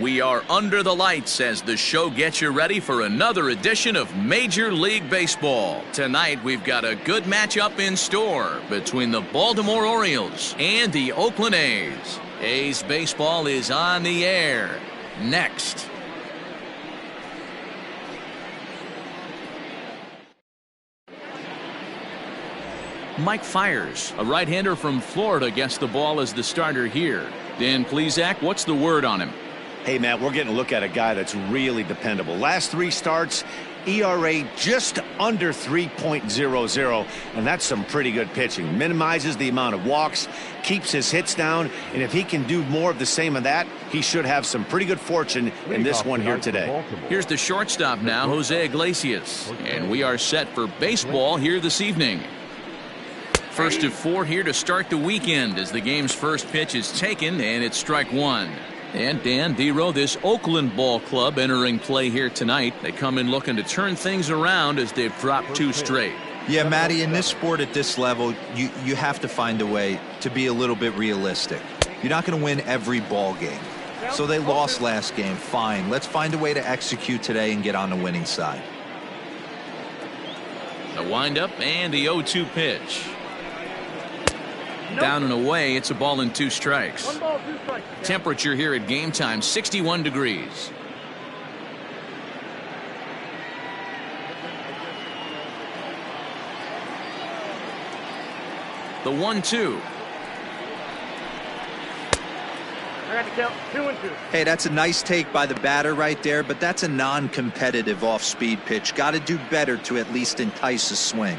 We are under the lights as the show gets you ready for another edition of Major League Baseball. Tonight we've got a good matchup in store between the Baltimore Orioles and the Oakland A's. A's baseball is on the air next. Mike Fiers, a right-hander from Florida, gets the ball as the starter here. Dan Plesac, what's the word on him? Hey, Matt, we're getting a look at a guy that's really dependable. Last 3 starts, ERA just under 3.00, and that's some pretty good pitching. Minimizes the amount of walks, keeps his hits down, and if he can do more of the same of that, he should have some pretty good fortune in this one here today. Here's the shortstop now, Jose Iglesias, and we are set for baseball here this evening. First of 4 here to start the weekend as the game's first pitch is taken, and it's strike 1. And Dan Dero, this Oakland ball club entering play here tonight. They come in looking to turn things around as they've dropped 2 straight. Yeah, Matty, in this sport at this level, you have to find a way to be a little bit realistic. You're not going to win every ball game. So they lost last game. Fine. Let's find a way to execute today and get on the winning side. The windup and the 0-2 pitch. Down and away, it's a ball and 2 strikes. 1 ball, 2 strikes. Temperature here at game time, 61 degrees. The 1-2. I got to count 2-2. Hey, that's a nice take by the batter right there, but that's a non-competitive off-speed pitch. Got to do better to at least entice a swing.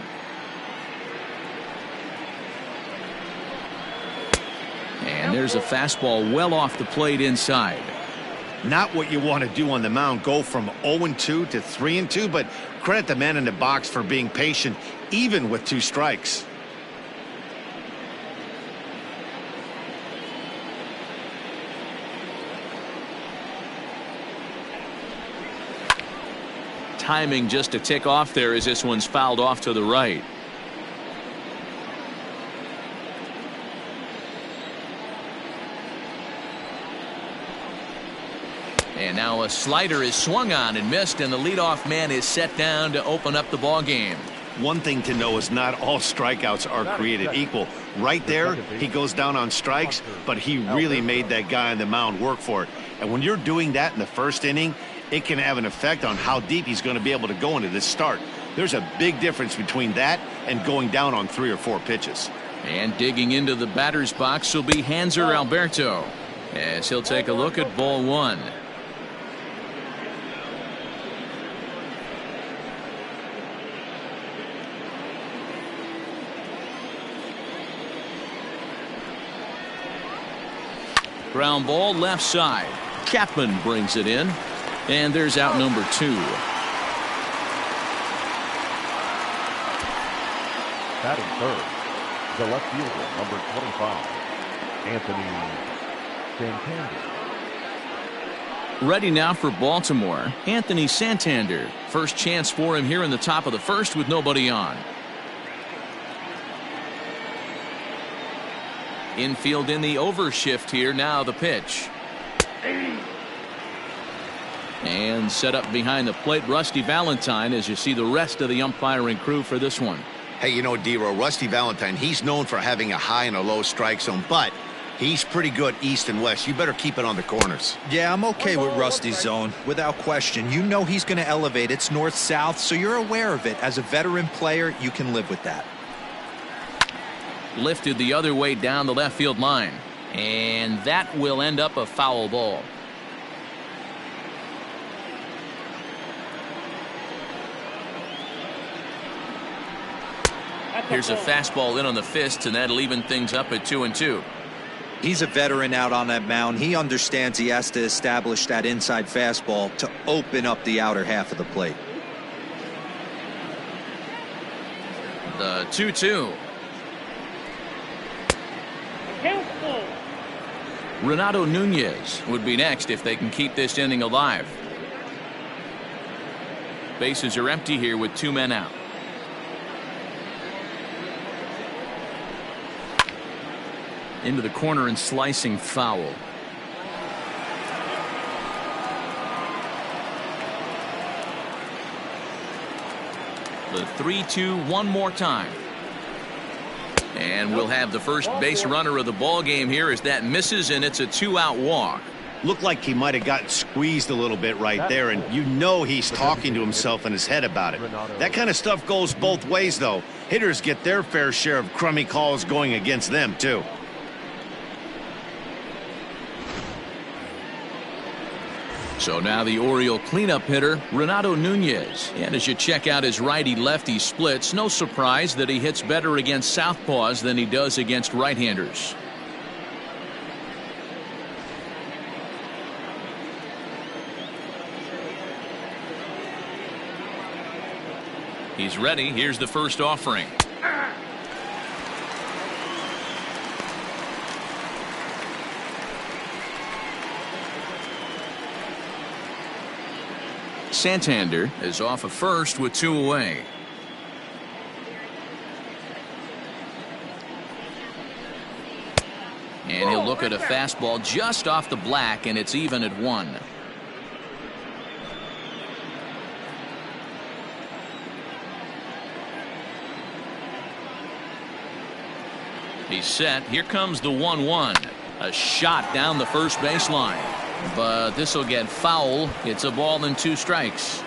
And there's a fastball well off the plate inside. Not what you want to do on the mound, go from 0-2 to 3-2, but credit the man in the box for being patient, even with 2 strikes. Timing just a tick off there as this one's fouled off to the right. And now a slider is swung on and missed, and the leadoff man is set down to open up the ball game. One thing to know is not all strikeouts are created equal. Right there, he goes down on strikes, but he really made that guy on the mound work for it. And when you're doing that in the first inning, it can have an effect on how deep he's going to be able to go into this start. There's a big difference between that and going down on 3 or 4 pitches. And digging into the batter's box will be Hanser Alberto as he'll take a look at ball 1. Ground ball left side. Chapman brings it in, and there's out number 2. Batting third, the left fielder, number 25, Anthony Santander. Ready now for Baltimore, Anthony Santander. First chance for him here in the top of the first with nobody on. Infield in the overshift here. Now the pitch. And set up behind the plate, Rusty Valentine, as you see the rest of the umpiring crew for this one. Hey, you know, Dero, Rusty Valentine, he's known for having a high and a low strike zone, but he's pretty good east and west. You better keep it on the corners. Yeah, I'm okay with Rusty's zone, without question. You know he's going to elevate. It's north-south, so you're aware of it. As a veteran player, you can live with that. Lifted the other way down the left field line, and that will end up a foul ball. Here's a fastball in on the fist, and that'll even things up at 2-2. He's a veteran out on that mound. He understands he has to establish that inside fastball to open up the outer half of the plate. The 2-2. Renato Nunez would be next if they can keep this inning alive. Bases are empty here with 2 men out. Into the corner and slicing foul. The 3-2 one more time. And we'll have the first base runner of the ball game here as that misses, and it's a 2-out walk. Looked like he might have gotten squeezed a little bit right there, and you know he's talking to himself in his head about it. That kind of stuff goes both ways, though. Hitters get their fair share of crummy calls going against them, too. So now the Oriole cleanup hitter, Renato Nunez. And as you check out his righty-lefty splits, no surprise that he hits better against southpaws than he does against right-handers. He's ready. Here's the first offering. Santander is off of first with 2 away. And he'll look at a fastball just off the black, and it's even at 1. He's set. Here comes the 1-1. A shot down the first baseline. But this will get foul. It's a ball and 2 strikes.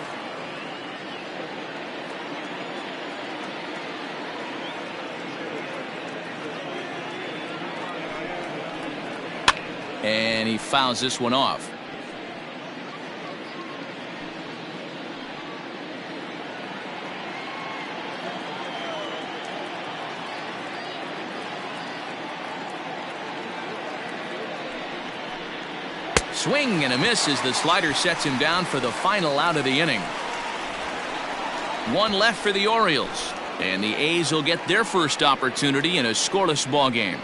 And he fouls this one off. Swing and a miss as the slider sets him down for the final out of the inning. 1 left for the Orioles, and the A's will get their first opportunity in a scoreless ball game.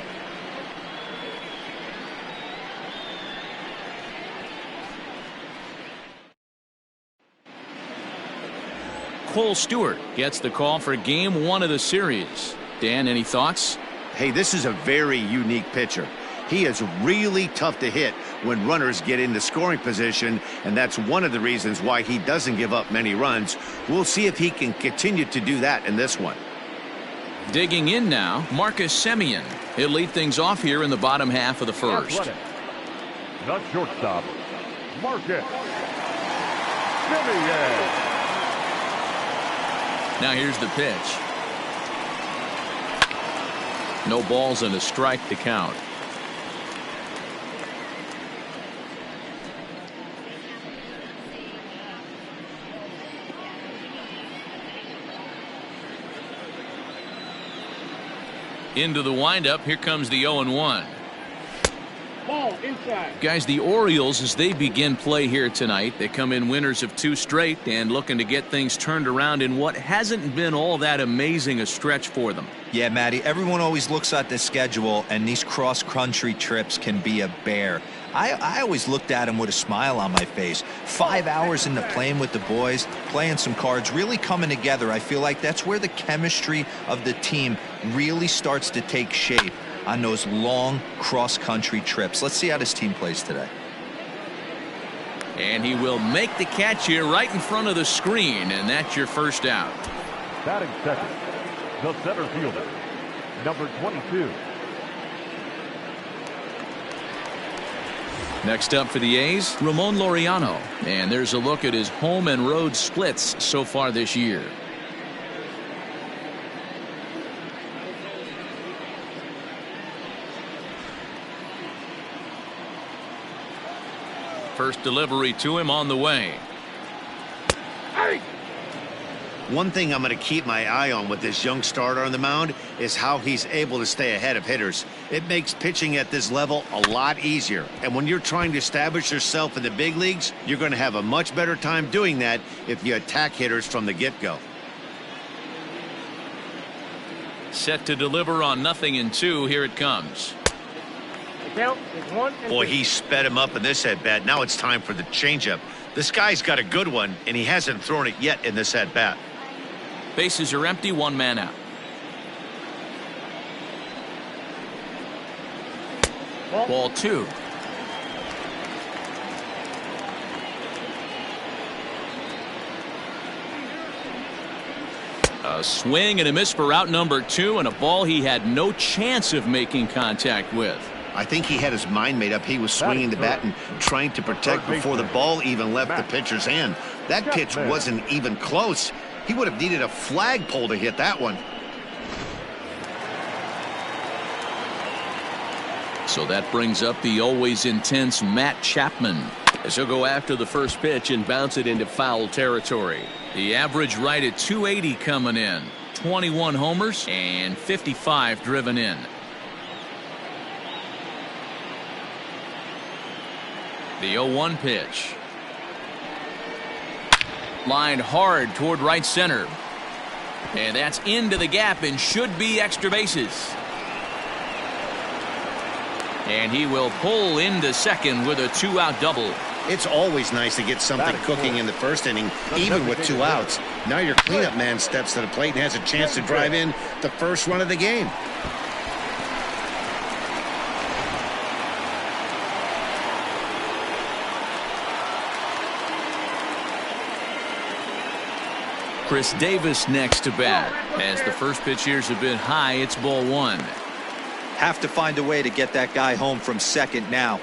Cole Stewart gets the call for game 1 of the series. Dan, any thoughts? Hey, this is a very unique pitcher. He is really tough to hit when runners get into scoring position, and that's one of the reasons why he doesn't give up many runs. We'll see if he can continue to do that in this one. Digging in now, Marcus Semien. He'll lead things off here in the bottom half of the first. The shortstop, Marcus Semien. Now here's the pitch. No balls and a strike to count. Into the windup. Here comes the 0-1. Ball inside. Guys, the Orioles, as they begin play here tonight, they come in winners of 2 straight and looking to get things turned around in what hasn't been all that amazing a stretch for them. Yeah, Matty, everyone always looks at the schedule, and these cross-country trips can be a bear. I always looked at them with a smile on my face. 5 hours into playing with the boys, playing some cards, really coming together. I feel like that's where the chemistry of the team really starts to take shape on those long cross-country trips. Let's see how this team plays today. And he will make the catch here right in front of the screen, and that's your first out. Batting second, the center fielder, number 22. Next up for the A's, Ramon Laureano. And there's a look at his home and road splits so far this year. First delivery to him on the way. One thing I'm going to keep my eye on with this young starter on the mound is how he's able to stay ahead of hitters. It makes pitching at this level a lot easier. And when you're trying to establish yourself in the big leagues, you're going to have a much better time doing that if you attack hitters from the get-go. Set to deliver on 0-2. Here it comes. The count is 1 and Boy, 2. he sped him up in this at-bat. Now it's time for the changeup. This guy's got a good one, and he hasn't thrown it yet in this at-bat. Bases are empty, 1 man out. Ball 2. A swing and a miss for out number 2, and a ball he had no chance of making contact with. I think he had his mind made up. He was swinging the bat and trying to protect before the ball even left the pitcher's hand. That pitch wasn't even close. He would have needed a flagpole to hit that one. So that brings up the always intense Matt Chapman, as he'll go after the first pitch and bounce it into foul territory. The average right at 280 coming in. 21 homers and 55 driven in. The 0-1 pitch. Lined hard toward right center. And that's into the gap and should be extra bases. And he will pull into second with a 2-out double. It's always nice to get something cooking in the first inning, even with 2 outs. Now your cleanup man steps to the plate and has a chance to drive in the first run of the game. Chris Davis next to bat. As the first pitch here's a bit high, it's ball 1. Have to find a way to get that guy home from second now.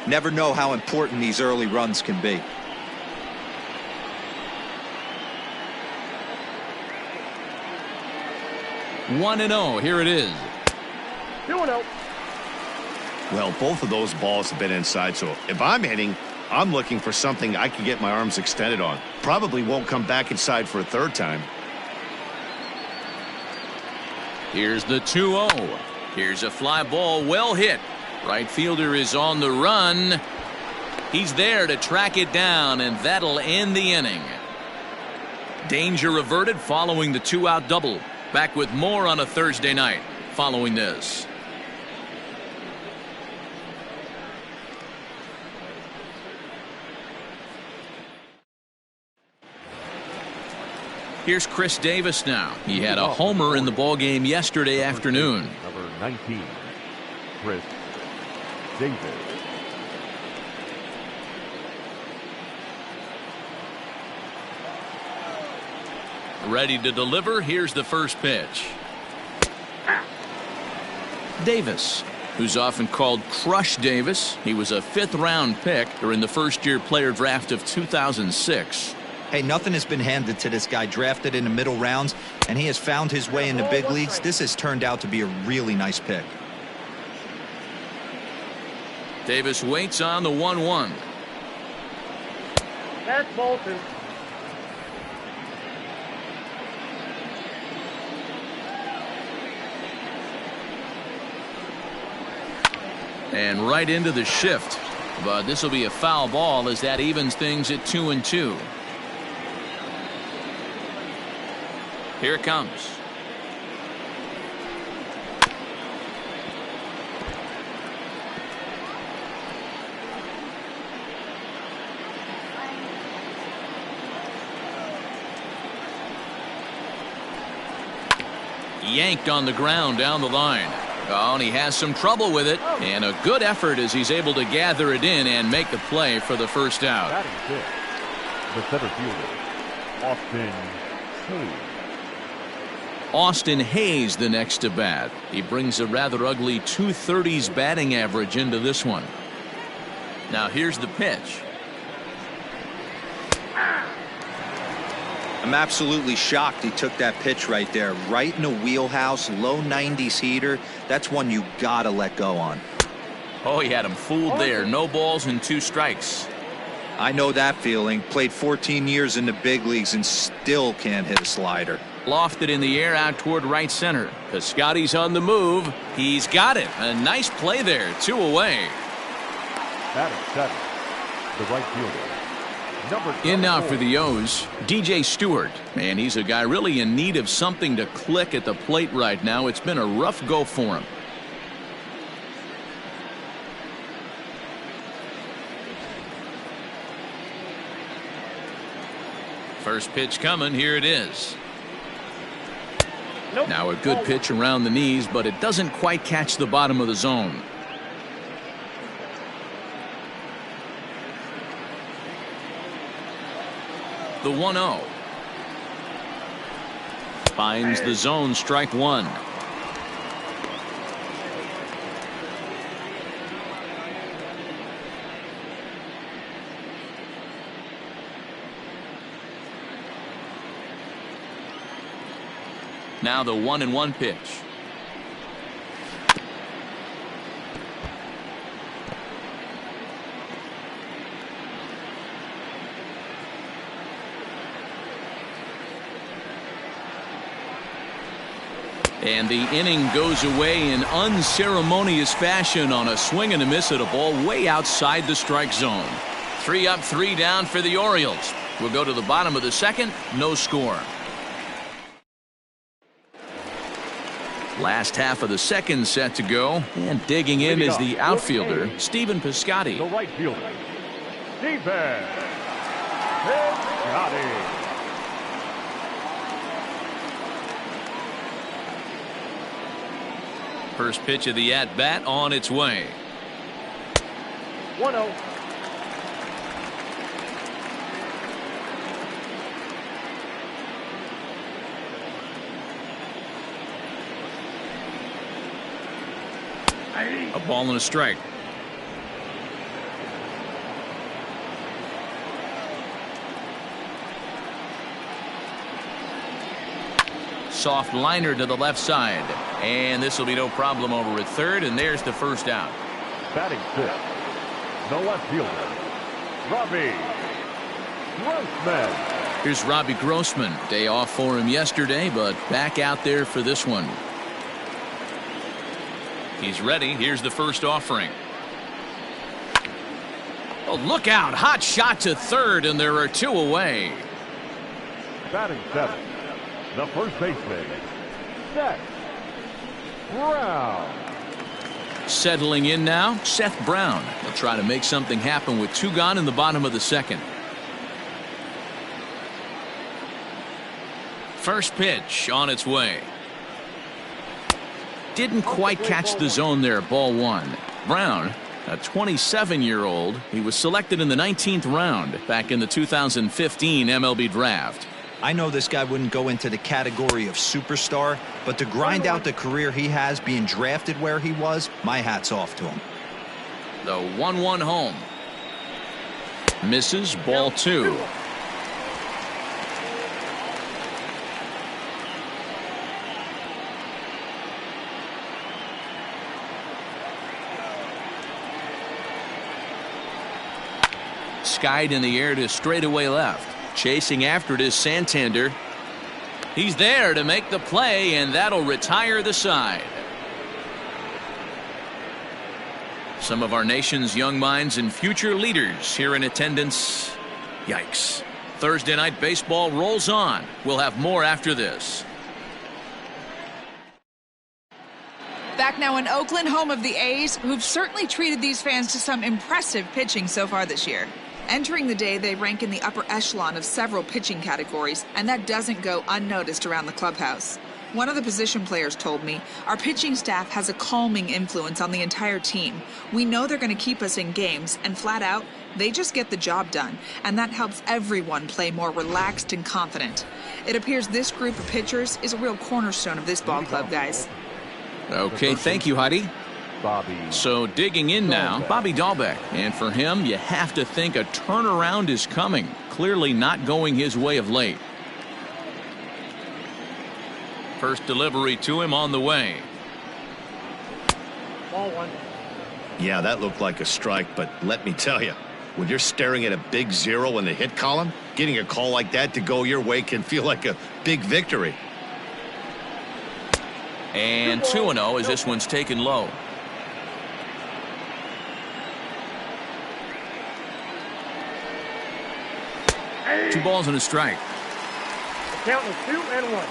Never know how important these early runs can be. One and 0. Here it is. 2-0. Well, both of those balls have been inside, so if I'm hitting, I'm looking for something I can get my arms extended on. Probably won't come back inside for a third time. Here's the 2-0. Here's a fly ball, well hit. Right fielder is on the run. He's there to track it down, and that'll end the inning. Danger averted following the 2-out double. Back with more on a Thursday night following this. Here's Chris Davis now. He had a homer in the ballgame yesterday afternoon. Number 19, Chris Davis. Ready to deliver. Here's the first pitch. Davis, who's often called Crush Davis. He was a 5th-round pick during the first-year player draft of 2006. Hey, nothing has been handed to this guy. Drafted in the middle rounds, and he has found his way in the big leagues. This has turned out to be a really nice pick. Davis waits on the 1-1. That's Bolton. And right into the shift. But this will be a foul ball as that evens things at 2-2. Here it comes. Yanked on the ground down the line. Oh, and he has some trouble with it. And a good effort as he's able to gather it in and make the play for the first out. Batting fifth, the center fielder, Austin Hayes. Austin Hayes the next to bat. He brings a rather ugly 230s batting average into this one. Now here's the pitch. I'm absolutely shocked he took that pitch right there. Right in the wheelhouse, low 90s heater. That's one you gotta let go on. Oh, he had him fooled there. No balls and 2 strikes. I know that feeling. Played 14 years in the big leagues and still can't hit a slider. Lofted in the air out toward right center. Piscotty's on the move. He's got it. A nice play there. 2 away. Batting seven, the right fielder. In now for the O's, DJ Stewart. And he's a guy really in need of something to click at the plate right now. It's been a rough go for him. First pitch coming. Here it is. Nope. Now a good pitch around the knees, but it doesn't quite catch the bottom of the zone. The 1-0. Finds the zone, strike one. Now the 1-1 pitch. And the inning goes away in unceremonious fashion on a swing and a miss at a ball way outside the strike zone. 3 up, 3 down for the Orioles. We'll go to the bottom of the second. No score. Last half of the second set to go, and digging in is the outfielder, Stephen Piscotty. The right fielder, Stephen Piscotty. First pitch of the at-bat on its way. 1-0. A ball and a strike. Soft liner to the left side, and this will be no problem over at third, and there's the first out. Batting fifth, the left fielder, Robbie Grossman. Here's Robbie Grossman. Day off for him yesterday, but back out there for this one. He's ready. Here's the first offering. Oh, look out. Hot shot to third, and there are 2 away. Batting seventh, the first baseman, Seth Brown. Settling in now, Seth Brown. He'll try to make something happen with 2 gone in the bottom of the second. First pitch on its way. Didn't quite catch the zone there. Ball 1. Brown, a 27-year-old. He was selected in the 19th round back in the 2015 MLB draft. I know this guy wouldn't go into the category of superstar, but to grind out the career he has being drafted where he was, my hat's off to him. The 1-1 home. Misses. Ball 2. Skied in the air to straightaway left. Chasing after it is Santander. He's there to make the play, and that'll retire the side. Some of our nation's young minds and future leaders here in attendance. Yikes. Thursday night baseball rolls on. We'll have more after this. Back now in Oakland, home of the A's, who've certainly treated these fans to some impressive pitching so far this year. Entering the day, they rank in the upper echelon of several pitching categories, and that doesn't go unnoticed around the clubhouse. One of the position players told me, our pitching staff has a calming influence on the entire team. We know they're going to keep us in games, and flat out, they just get the job done, and that helps everyone play more relaxed and confident. It appears this group of pitchers is a real cornerstone of this ball club, guys. Okay, thank you, Heidi. So digging in now, Bobby Dahlbeck. And for him, you have to think a turnaround is coming. Clearly not going his way of late. First delivery to him on the way. Ball 1. Yeah, that looked like a strike, but let me tell you, when you're staring at a big 0 in the hit column, getting a call like that to go your way can feel like a big victory. And 2-0 as this one's taken low. Two balls and a strike. The count is 2-1.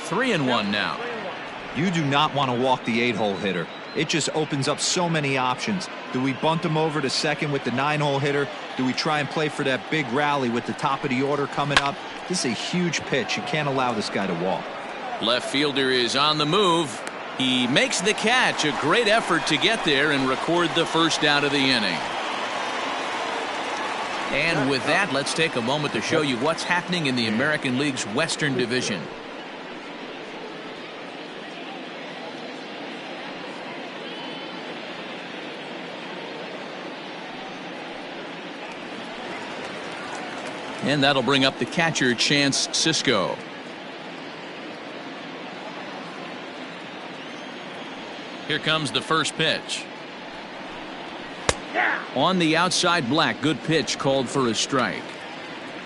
Three and one now. You do not want to walk the 8-hole hitter. It just opens up so many options. Do we bunt him over to second with the 9-hole hitter? Do we try and play for that big rally with the top of the order coming up? This is a huge pitch. You can't allow this guy to walk. Left fielder is on the move. He makes the catch. A great effort to get there and record the first out of the inning. And with that, let's take a moment to show you what's happening in the American League's Western Division. And that'll bring up the catcher, Chance Cisco. Here comes the first pitch. On the outside, Black. Good pitch, called for a strike.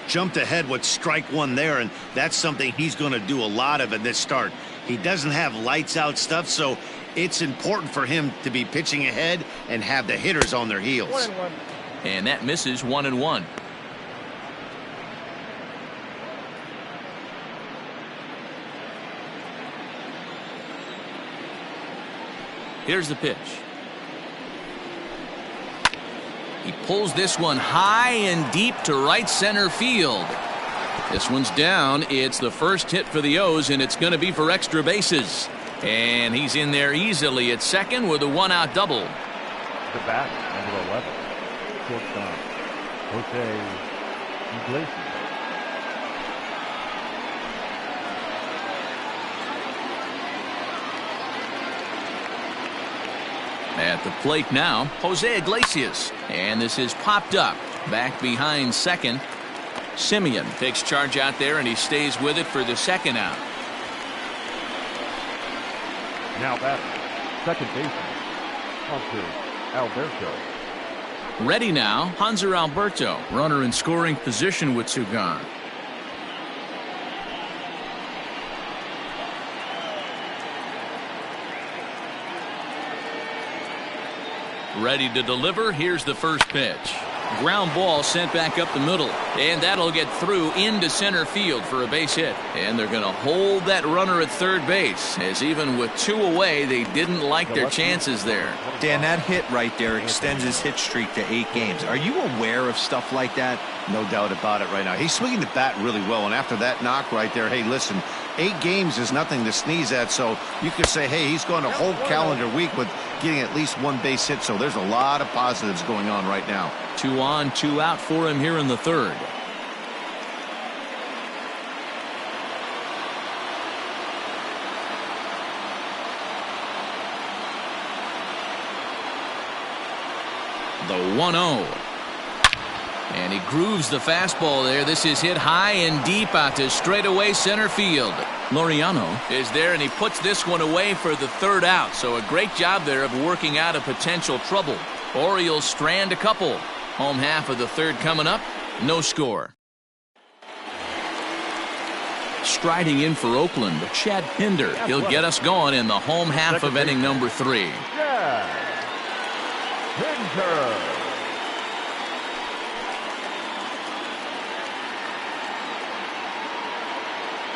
Jumped ahead with strike one there, and that's something he's going to do a lot of in this start. He doesn't have lights out stuff, so it's important for him to be pitching ahead and have the hitters on their heels. And that misses 1-1. Here's the pitch. He pulls this one high and deep to right center field. This one's down. It's the first hit for the O's, and it's going to be for extra bases. And he's in there easily at second with a one-out double. The bat, number 11, shortstop, Jose Iglesias. At the plate now, Jose Iglesias. And this is popped up. Back behind second. Simeon takes charge out there, and he stays with it for the second out. Now batting, second baseman, Hunter Alberto. Ready now, Hanser Alberto. Runner in scoring position with two gone. Ready to deliver. Here's the first pitch. Ground ball sent back up the middle, and that'll get through into center field for a base hit. And they're going to hold that runner at third base, as even with two away, they didn't like their chances there. Dan, that hit right there extends his hit streak to 8 games. Are you aware of stuff like that? No doubt about it right now. He's swinging the bat really well, and after that knock right there, hey, listen, 8 games is nothing to sneeze at, so you could say, hey, he's going a whole calendar week with getting at least one base hit, so there's a lot of positives going on right now. 2 on, 2 out for him here in the third. The 1-0. And he grooves the fastball there. This is hit high and deep out to straightaway center field. Laureano is there, and he puts this one away for the third out. So a great job there of working out a potential trouble. Orioles strand a couple. Home half of the third coming up. No score. Striding in for Oakland, Chad Pinder. He'll get us going in the home half of inning number 3. Yeah. Pinder.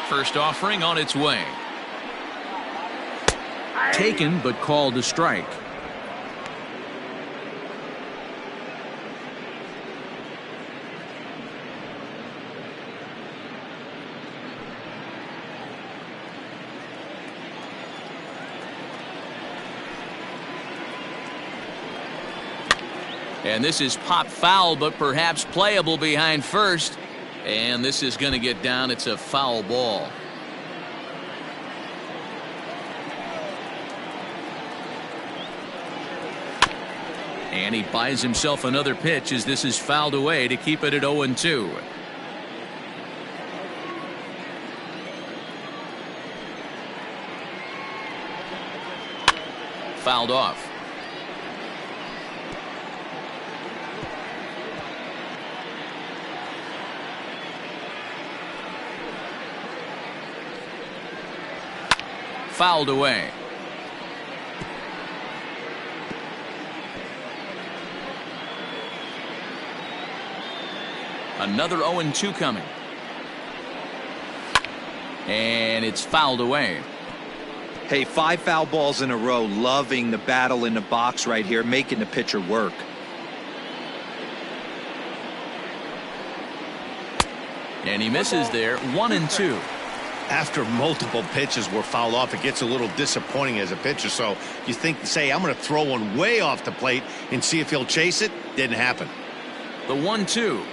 First offering on its way. Taken, but called a strike. And this is popped foul, but perhaps playable behind first. And this is going to get down. It's a foul ball. And he buys himself another pitch as this is fouled away to keep it at 0-2. Fouled off. Fouled away. Another 0-2 coming. And it's fouled away. Hey, 5 foul balls in a row. Loving the battle in the box right here, making the pitcher work. And he misses there. 1-2. After multiple pitches were fouled off, it gets a little disappointing as a pitcher. So you say, I'm going to throw one way off the plate and see if he'll chase it. Didn't happen. The 1-2.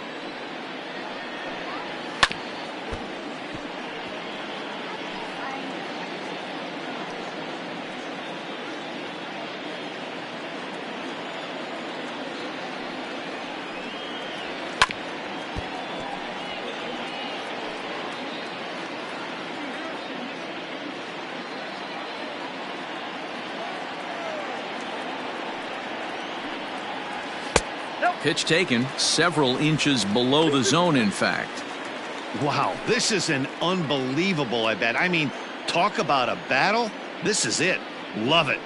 Pitch taken several inches below the zone, in fact. Wow, this is an unbelievable at bat. I mean, talk about a battle. This is it. Love it.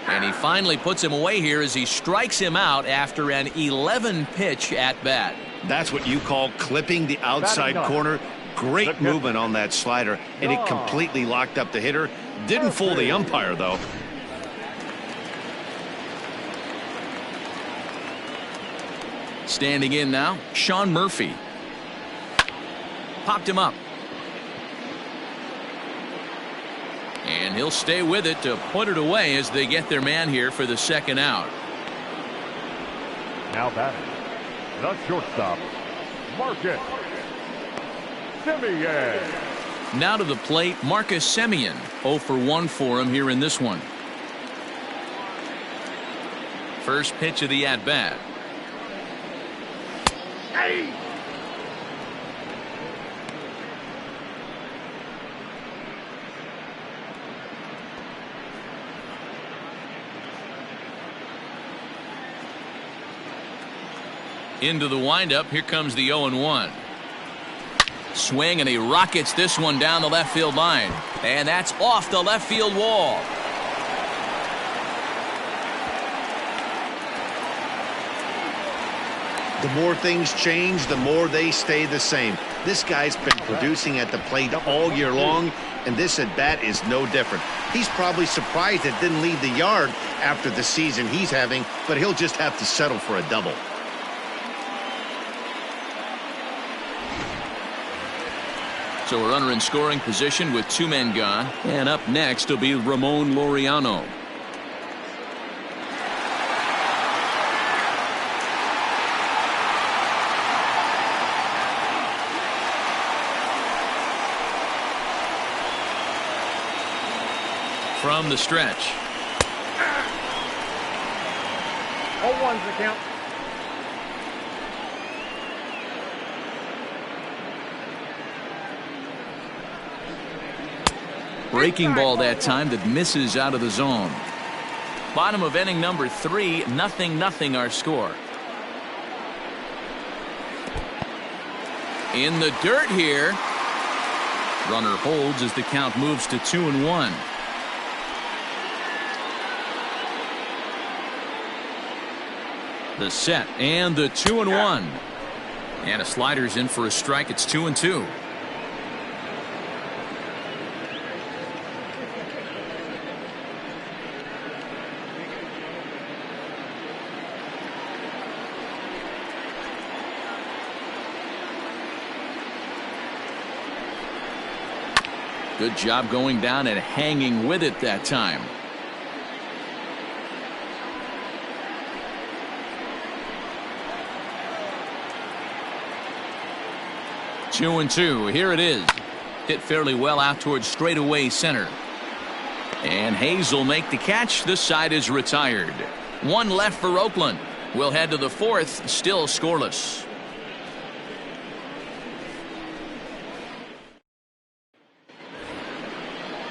And he finally puts him away here as he strikes him out after an 11-pitch at bat. That's what you call clipping the outside corner. Great movement on that slider, and it completely locked up the hitter. Didn't fool the umpire, though. Standing in now, Sean Murphy. Popped him up. And he'll stay with it to put it away as they get their man here for the second out. Now batting, the shortstop, Marcus Semien. Now to the plate, Marcus Semien. 0 for 1 for him here in this one. First pitch of the at-bat. Into the windup. Here comes the 0-1. Swing, and he rockets this one down the left field line. And that's off the left field wall. The more things change, the more they stay the same. This guy's been producing at the plate all year long, and this at-bat is no different. He's probably surprised it didn't leave the yard after the season he's having, but he'll just have to settle for a double. So a runner in scoring position with 2 men gone. And up next will be Ramon Laureano. From the stretch. 0-1's the count. Breaking ball that time that misses out of the zone. Bottom of inning number 3, 0-0 our score. In the dirt here. Runner holds as the count moves to 2-1. The set and the 2-1. And a slider's in for a strike. It's 2-2. Good job going down and hanging with it that time. Two and two. Here it is. Hit fairly well out towards straightaway center. And Hayes will make the catch. This side is retired. 1 left for Oakland. We'll head to the 4th. Still scoreless.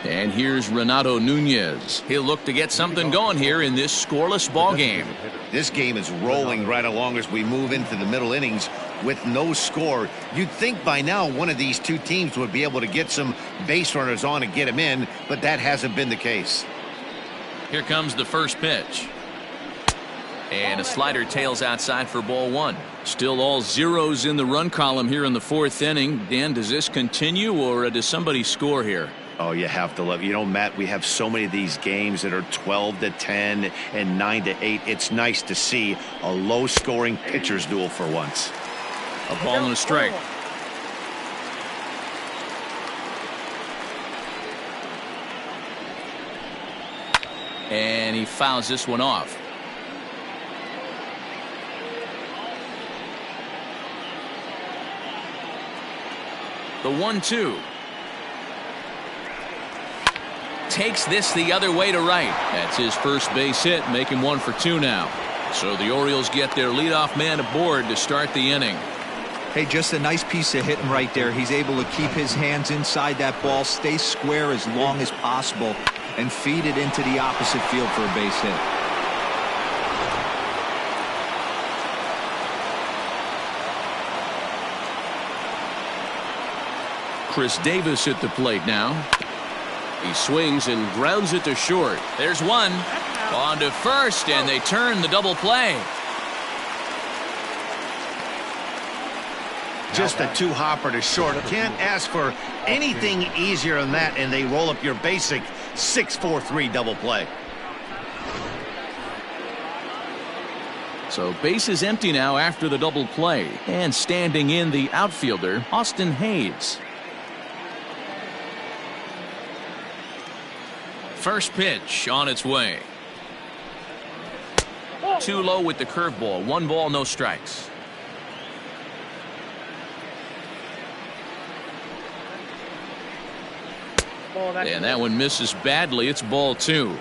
And here's Renato Nunez. He'll look to get something going here in this scoreless ball game. This game is rolling right along as we move into the middle innings with no score. You'd think by now one of these two teams would be able to get some base runners on and get them in, but that hasn't been the case. Here comes the first pitch. And a slider tails outside for ball 1. Still all zeros in the run column here in the 4th inning. Dan, does this continue or does somebody score here? Oh, you have to love, Matt, we have so many of these games that are 12-10 and 9-8. It's nice to see a low scoring pitcher's duel for once. A ball and a strike. And he fouls this one off. The 1-2. Takes this the other way to right. That's his first base hit, making 1 for 2 now. So the Orioles get their leadoff man aboard to start the inning. Hey, just a nice piece of hitting right there. He's able to keep his hands inside that ball, stay square as long as possible, and feed it into the opposite field for a base hit. Chris Davis at the plate now. He swings and grounds it to short. There's one. On to first, and they turn the double play. Just a two-hopper to short. Can't ask for anything easier than that, and they roll up your basic 6-4-3 double play. So base is empty now after the double play. And standing in the outfielder, Austin Hayes. First pitch on its way. Too low with the curveball. 1 ball, no strikes. And that one misses badly. It's ball 2.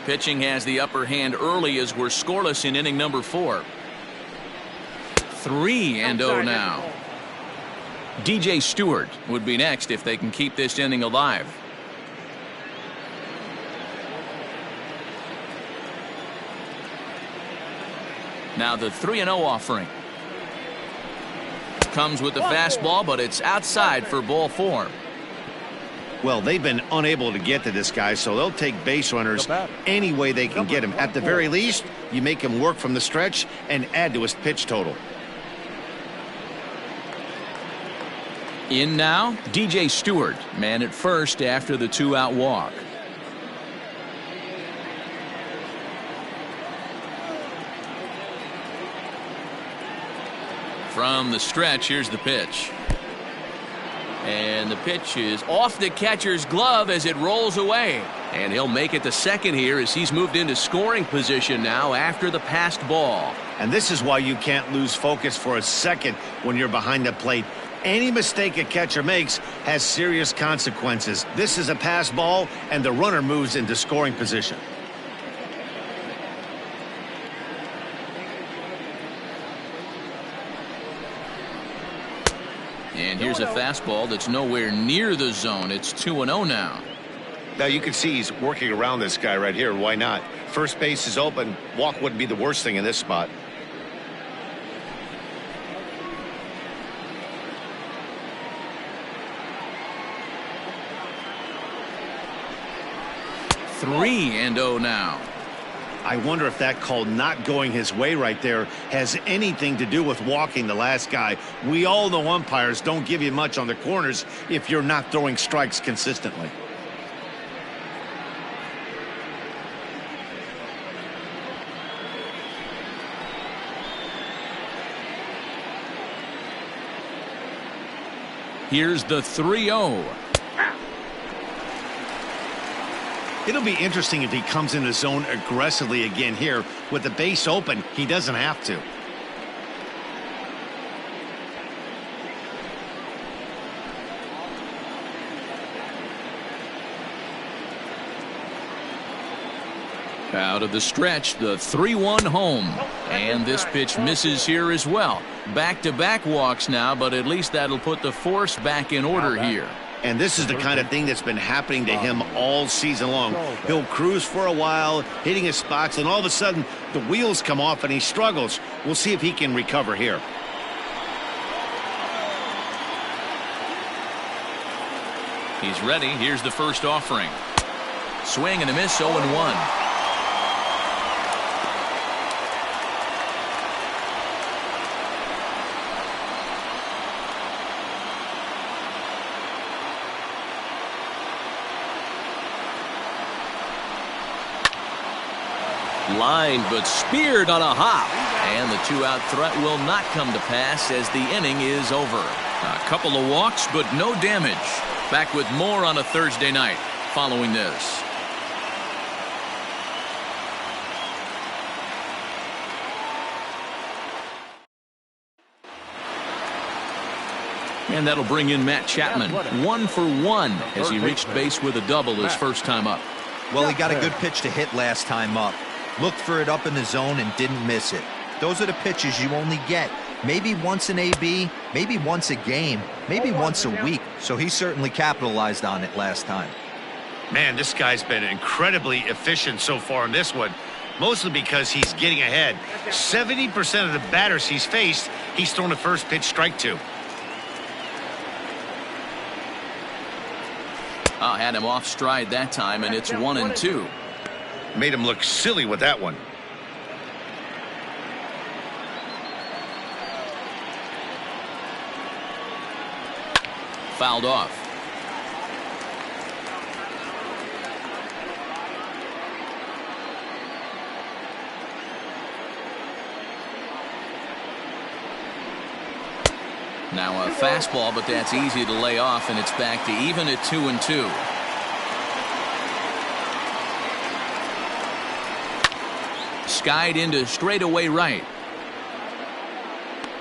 Pitching has the upper hand early as we're scoreless in inning number 4. 3-0 now. DJ Stewart would be next if they can keep this inning alive. Now the 3-0 offering. Comes with the fastball, but it's outside for ball 4. Well, they've been unable to get to this guy, so they'll take base runners any way they can get him. At the very least, you make him work from the stretch and add to his pitch total. In now, DJ Stewart, man at first after the 2-out walk. From the stretch, here's the pitch. And the pitch is off the catcher's glove as it rolls away. And he'll make it to second here as he's moved into scoring position now after the passed ball. And this is why you can't lose focus for a second when you're behind the plate. Any mistake a catcher makes has serious consequences. This is a pass ball, and the runner moves into scoring position. And here's a fastball that's nowhere near the zone. It's 2-0 now. Now you can see he's working around this guy right here. Why not? First base is open. Walk wouldn't be the worst thing in this spot. Three and 0 now. I wonder if that call not going his way right there has anything to do with walking the last guy. We all know umpires don't give you much on the corners if you're not throwing strikes consistently. Here's the 3-0. It'll be interesting if he comes in the zone aggressively again here. With the base open, he doesn't have to. Out of the stretch, the 3-1 home. And this pitch misses here as well. Back-to-back walks now, but at least that'll put the force back in order here. And this is the kind of thing that's been happening to him all season long. He'll cruise for a while, hitting his spots, and all of a sudden the wheels come off and he struggles. We'll see if he can recover here. He's ready. Here's the first offering. Swing and a miss, 0-1. Lined but speared on a hop, and the 2-out threat will not come to pass as the inning is over. A couple of walks but no damage. Back with more on a Thursday night following this. And that'll bring in Matt Chapman. 1 for 1 as he reached base with a double his first time up. Well, he got a good pitch to hit last time up. Looked for it up in the zone and didn't miss it. Those are the pitches you only get maybe once in AB, maybe once a game, maybe once a week. So he certainly capitalized on it last time. Man, this guy's been incredibly efficient so far in this one, mostly because he's getting ahead. 70% of the batters he's faced, he's thrown a first pitch strike to. Had him off stride that time, and it's 1-2. Made him look silly with that one. Fouled off. Now a fastball, but that's easy to lay off, and it's back to even at 2-2. Skied into straightaway right.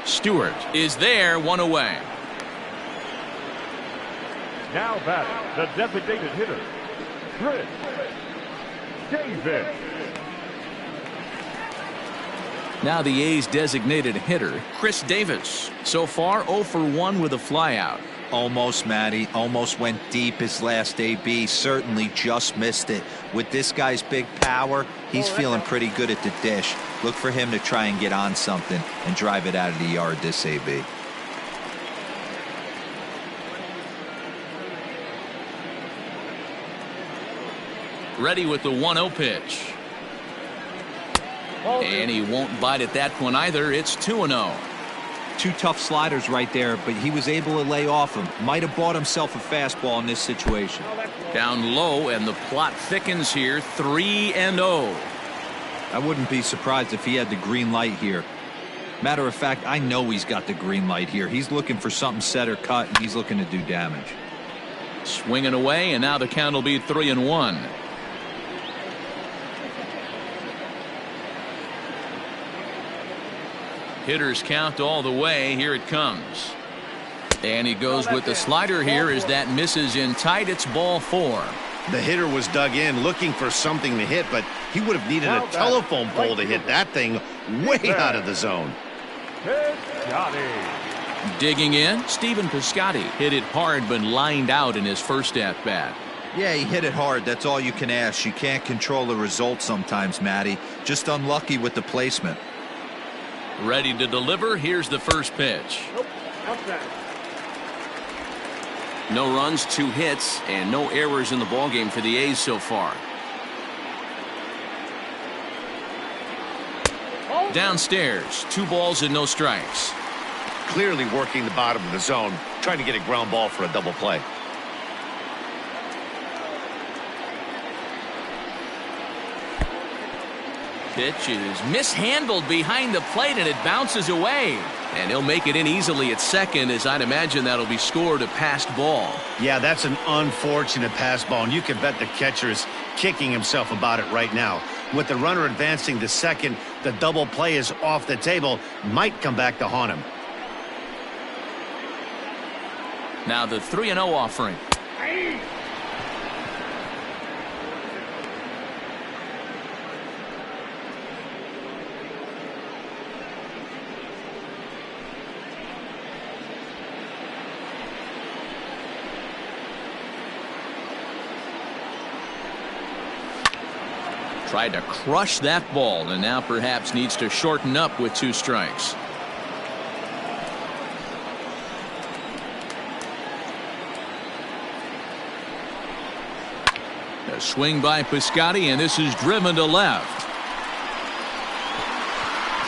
Stewart is there, one away. Now batting, the designated hitter, Chris Davis. Now the A's designated hitter, Chris Davis. So far 0 for 1 with a flyout. Almost, Matty. Almost went deep his last AB. Certainly just missed it. With this guy's big power, he's feeling pretty good at the dish. Look for him to try and get on something and drive it out of the yard this AB. Ready with the 1-0 pitch. And he won't bite at that one either. It's 2-0. Two tough sliders right there, but he was able to lay off him. Might have bought himself a fastball in this situation. Down low, and the plot thickens here. 3-0. I wouldn't be surprised if he had the green light here. Matter of fact, I know he's got the green light here. He's looking for something set or cut, and he's looking to do damage. Swinging away, and now the count will be 3-1. Hitters count all the way. Here it comes. And he goes with the slider here as that misses in tight. It's ball 4. The hitter was dug in looking for something to hit, but he would have needed a telephone pole to hit that thing way out of the zone. Digging in, Stephen Piscotty hit it hard but lined out in his first at bat. Yeah, he hit it hard. That's all you can ask. You can't control the result sometimes, Matty. Just unlucky with the placement. Ready to deliver. Here's the first pitch. No runs, 2 hits, and no errors in the ballgame for the A's so far. Downstairs, 2 balls and no strikes. Clearly working the bottom of the zone, trying to get a ground ball for a double play. Pitch is mishandled behind the plate, and it bounces away. And he'll make it in easily at second, as I'd imagine that'll be scored a passed ball. Yeah, that's an unfortunate pass ball, and you can bet the catcher is kicking himself about it right now. With the runner advancing to second, the double play is off the table. Might come back to haunt him. Now the 3-0 offering. Tried to crush that ball, and now perhaps needs to shorten up with 2 strikes. A swing by Piscotty, and this is driven to left.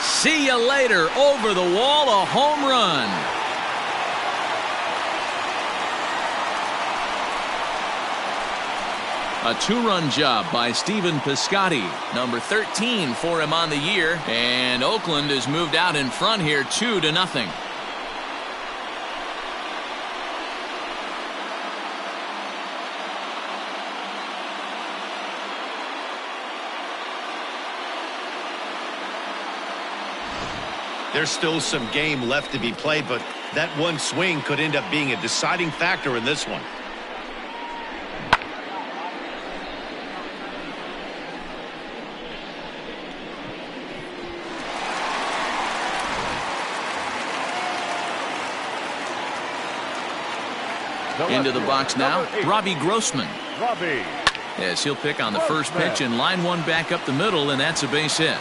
See you later. Over the wall, a home run. A 2-run job by Stephen Piscotty, number 13 for him on the year, and Oakland has moved out in front here 2-0. There's still some game left to be played, but that one swing could end up being a deciding factor in this one. Into the box now, Robbie Grossman. Robbie. As he'll pick on the first pitch and line one back up the middle, and that's a base hit.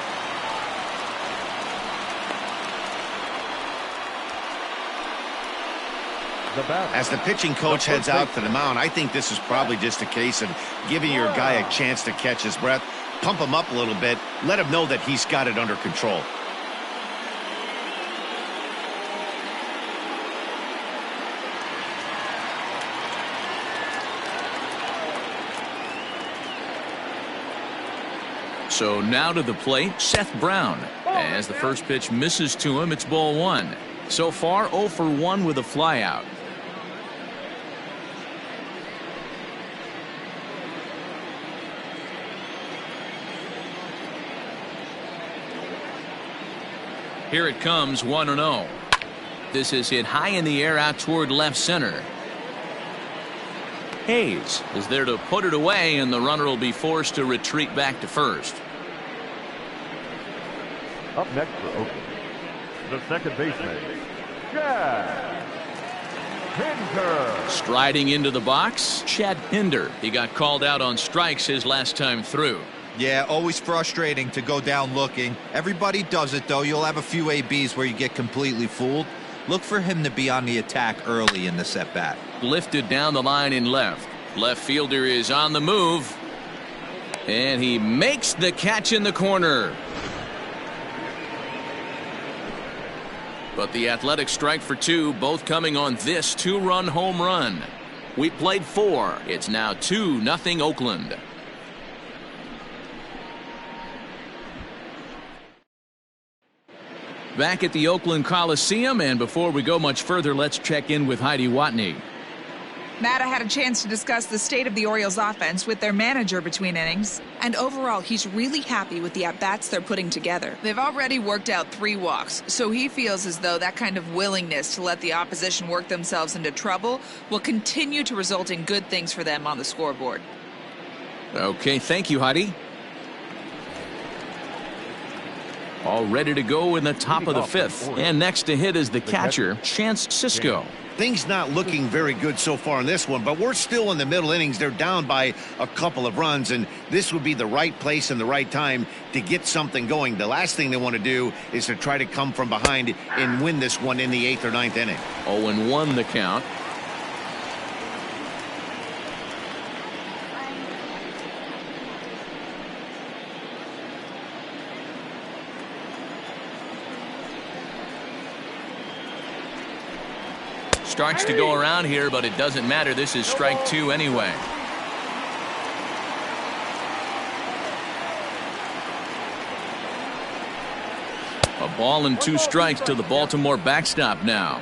The batter. As the pitching coach heads out to the mound, I think this is probably just a case of giving your guy a chance to catch his breath, pump him up a little bit, let him know that he's got it under control. So now to the plate, Seth Brown. As the first pitch misses to him, it's ball one. So far, 0 for 1 with a flyout. Here it comes, 1-0. This is hit high in the air out toward left center. Hayes is there to put it away, and the runner will be forced to retreat back to first. Up next for Oakland, the second baseman, Chad Pinder. Striding into the box, Chad Pinder. He got called out on strikes his last time through. Yeah, always frustrating to go down looking. Everybody does it, though. You'll have a few ABs where you get completely fooled. Look for him to be on the attack early in the at-bat. Lifted down the line in left. Left fielder is on the move. And he makes the catch in the corner. But the Athletics strike for 2, both coming on this 2-run home run. We played 4. It's now 2-0 Oakland. Back at the Oakland Coliseum, and before we go much further, let's check in with Heidi Watney. Matt, I had a chance to discuss the state of the Orioles offense with their manager between innings, and overall he's really happy with the at-bats they're putting together. They've already worked out 3 walks, so he feels as though that kind of willingness to let the opposition work themselves into trouble will continue to result in good things for them on the scoreboard. Okay, thank you, Heidi. All ready to go in the top of the 5th. And next to hit is the catcher, Chance Sisco. Things not looking very good so far in this one, but we're still in the middle innings. They're down by a couple of runs, and this would be the right place and the right time to get something going. The last thing they want to do is to try to come from behind and win this one in the 8th or 9th inning. 0-1 the count. Starts to go around here, but it doesn't matter. This is strike 2 anyway. A ball and 2 strikes to the Baltimore backstop now.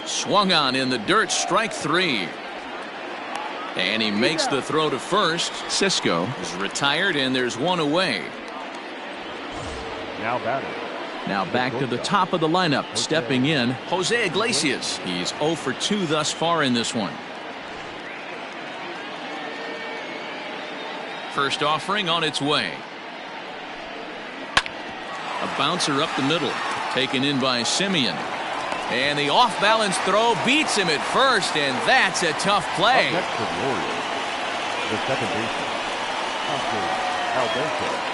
Swung on in the dirt, strike 3. And he makes the throw to first. Sisco is retired, and there's 1 away. Now back to the top of the lineup. Stepping in, Jose Iglesias. He's 0 for 2 thus far in this one. First offering on its way. A bouncer up the middle. Taken in by Simeon. And the off-balance throw beats him at first, and that's a tough play. Up next for the Orioles, the second baseman, Alberto.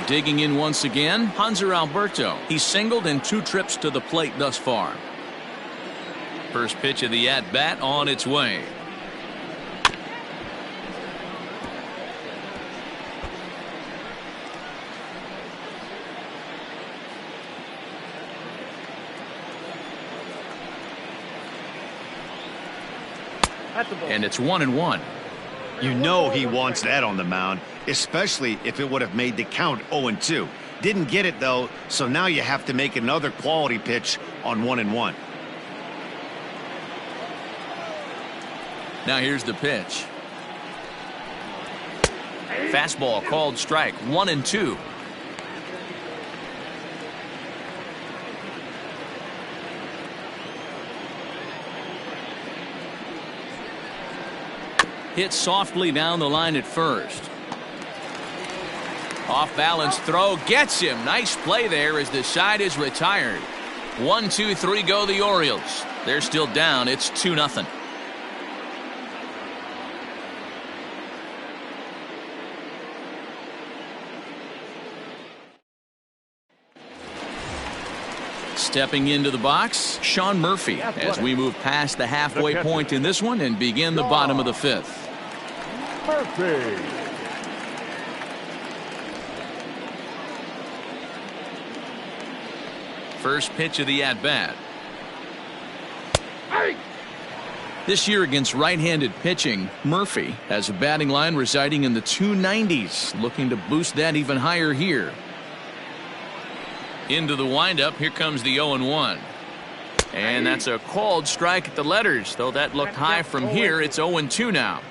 Digging in once again, Hanser Alberto. He's singled in 2 trips to the plate thus far. First pitch of the at-bat on its way. And it's 1-1. You know he wants that on the mound, especially if it would have made the count 0-2. Didn't get it, though, so now you have to make another quality pitch on 1-1. Now here's the pitch. Fastball called strike, 1-2. Hit softly down the line at first. Off balance throw gets him. Nice play there as the side is retired. 1, 2, 3 go the Orioles. They're still down. It's 2-0. Stepping into the box, Sean Murphy, as we move past the halfway point in this one and begin the bottom of the fifth. Murphy. First pitch of the at-bat. This year against right-handed pitching, Murphy has a batting line residing in the 290s, looking to boost that even higher here. Into the windup, here comes the 0-1. And that's a called strike at the letters, though that looked high from here. It's 0-2 now.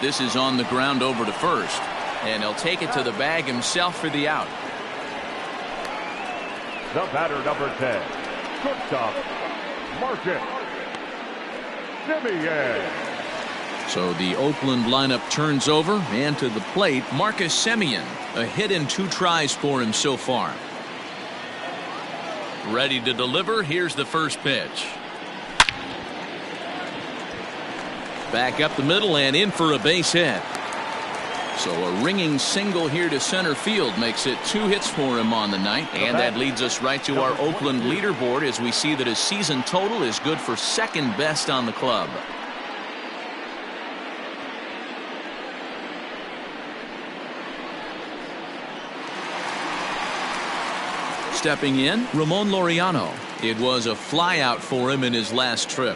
This is on the ground over to first, and he'll take it to the bag himself for the out. The batter, number 10, shortstop, Marcus Semien. So the Oakland lineup turns over, and to the plate, Marcus Semien. A hit in 2 tries for him so far. Ready to deliver. Here's the first pitch. Back up the middle and in for a base hit. So a ringing single here to center field makes it 2 hits for him on the night. And that leads us right to our Oakland leaderboard as we see that his season total is good for second best on the club. Stepping in, Ramon Laureano. It was a flyout for him in his last trip.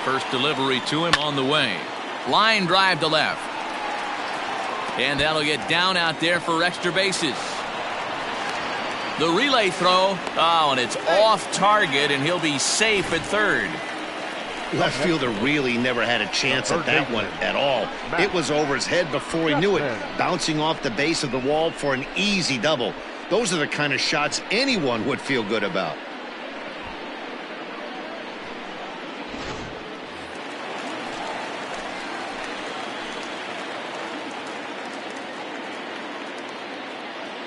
First delivery to him on the way. Line drive to left. And that'll get down out there for extra bases. The relay throw. Oh, and it's off target, and he'll be safe at third. Left fielder really never had a chance at that one at all. It was over his head before he knew it, bouncing off the base of the wall for an easy double. Those are the kind of shots anyone would feel good about.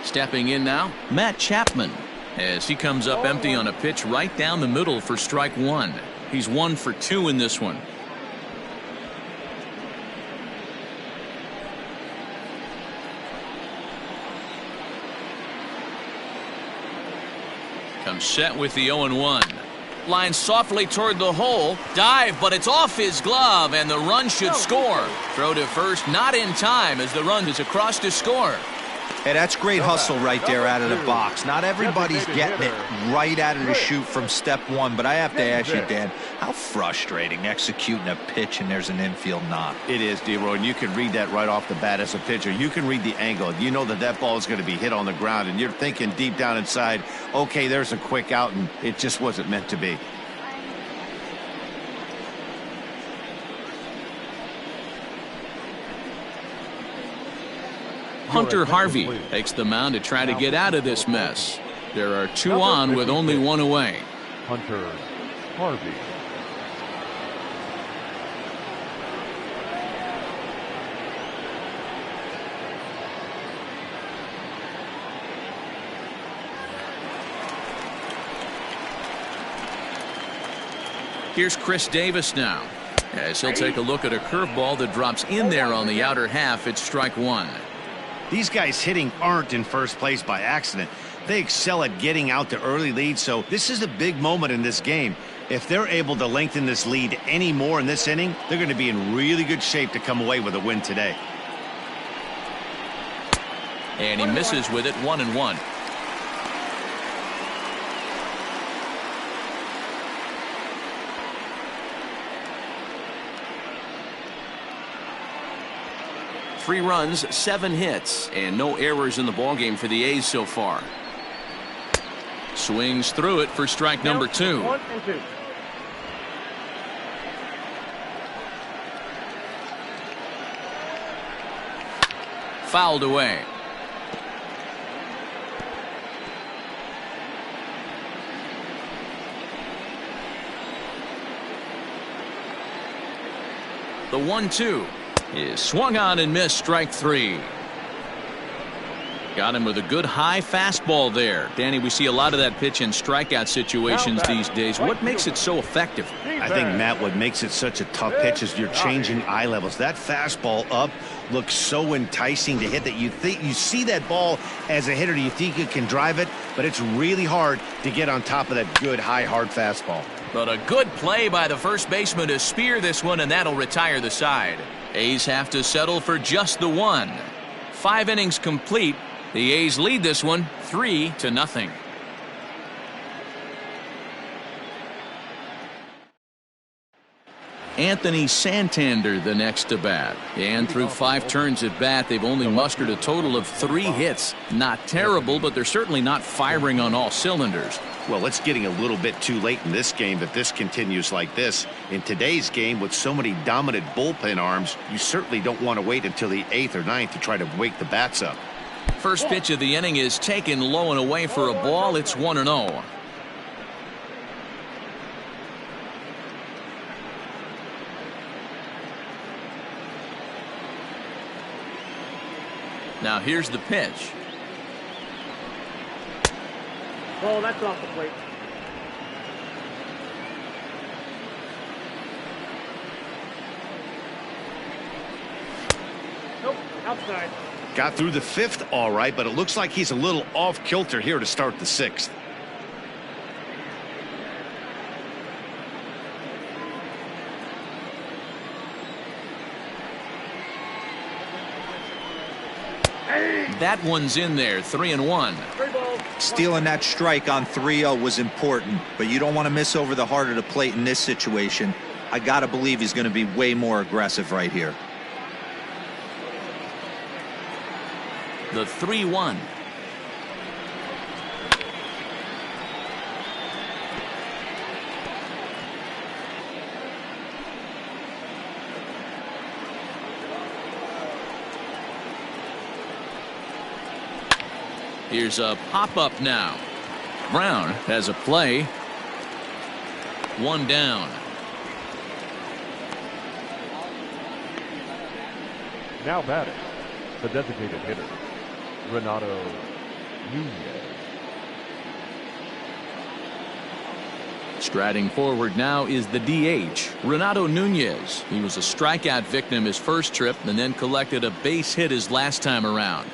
Stepping in now, Matt Chapman, as he comes up empty on a pitch right down the middle for strike 1. He's 1 for 2 in this one. Comes set with the 0-1. Line softly toward the hole. Dive, but it's off his glove, and the run should score. Throw to first, not in time, as the run is across to score. Hey, that's great hustle right there out of the box. Not everybody's getting it right out of the chute from step 1, but I have to ask you, Dan, how frustrating executing a pitch and there's an infield knock. It is, D-Roy, and you can read that right off the bat as a pitcher. You can read the angle. You know that that ball is going to be hit on the ground, and you're thinking deep down inside, okay, there's a quick out, and it just wasn't meant to be. Hunter Harvey takes the mound to try to get out of this mess. There are 2 on with only 1 away. Hunter Harvey. Here's Chris Davis now, as he'll take a look at a curveball that drops in there on the outer half. It's strike 1. These guys hitting aren't in first place by accident. They excel at getting out to early leads, so this is a big moment in this game. If they're able to lengthen this lead any more in this inning, they're going to be in really good shape to come away with a win today. And he misses with it, 1-1. Three runs, 7 hits, and no errors in the ballgame for the A's so far. Swings through it for strike number 2. 1-2. Fouled away. The 1-2. is swung on and missed, strike 3. Got him with a good high fastball there. Danny, we see a lot of that pitch in strikeout situations these days. What makes it so effective? I think, Matt, what makes it such a tough pitch is you're changing eye levels. That fastball up looks so enticing to hit that you see that ball as a hitter, you think you can drive it, but it's really hard to get on top of that good high hard fastball. But a good play by the first baseman to spear this one, and that'll retire the side. A's have to settle for just the one. 5 innings complete. The A's lead this one 3-0. Anthony Santander the next to bat, and through 5 turns at bat they've only mustered a total of 3 hits. Not terrible, but they're certainly not firing on all cylinders. Well, it's getting a little bit too late in this game if this continues like this. In today's game with so many dominant bullpen arms, you certainly don't want to wait until the 8th or 9th to try to wake the bats up. First pitch of the inning is taken low and away for a ball. It's 1-0. Now here's the pitch. Oh, that's off the plate. Nope, outside. Got through the 5th all right, but it looks like he's a little off kilter here to start the 6th. That one's in there. 3-1. Stealing that strike on 3-0 was important, but you don't want to miss over the heart of the plate in this situation. I gotta believe he's going to be way more aggressive right here. The 3-1. Here's a pop-up now. Brown has a play. 1 down. Now batting, the designated hitter, Renato Nunez. Striding forward now is the DH, Renato Nunez. He was a strikeout victim his first trip and then collected a base hit his last time around.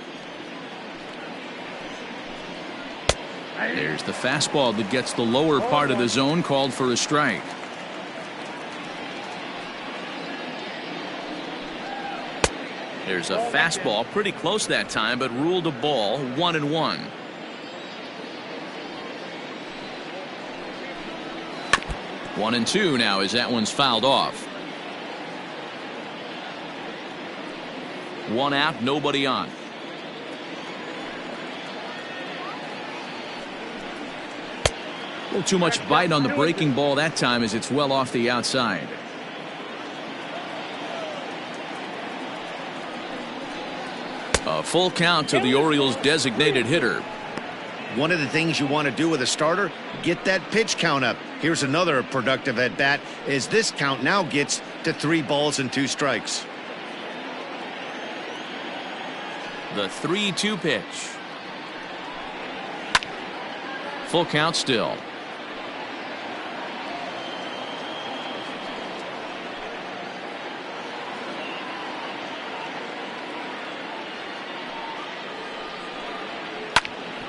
There's the fastball that gets the lower part of the zone, called for a strike. There's a fastball pretty close that time, but ruled a ball. 1-1. One and two now as that one's fouled off. 1 out, nobody on. A little too much bite on the breaking ball that time as it's well off the outside. A full count to the Orioles designated hitter. One of the things you want to do with a starter, get that pitch count up. Here's another productive at bat as this count now gets to 3 balls and 2 strikes. The 3-2 pitch. Full count still.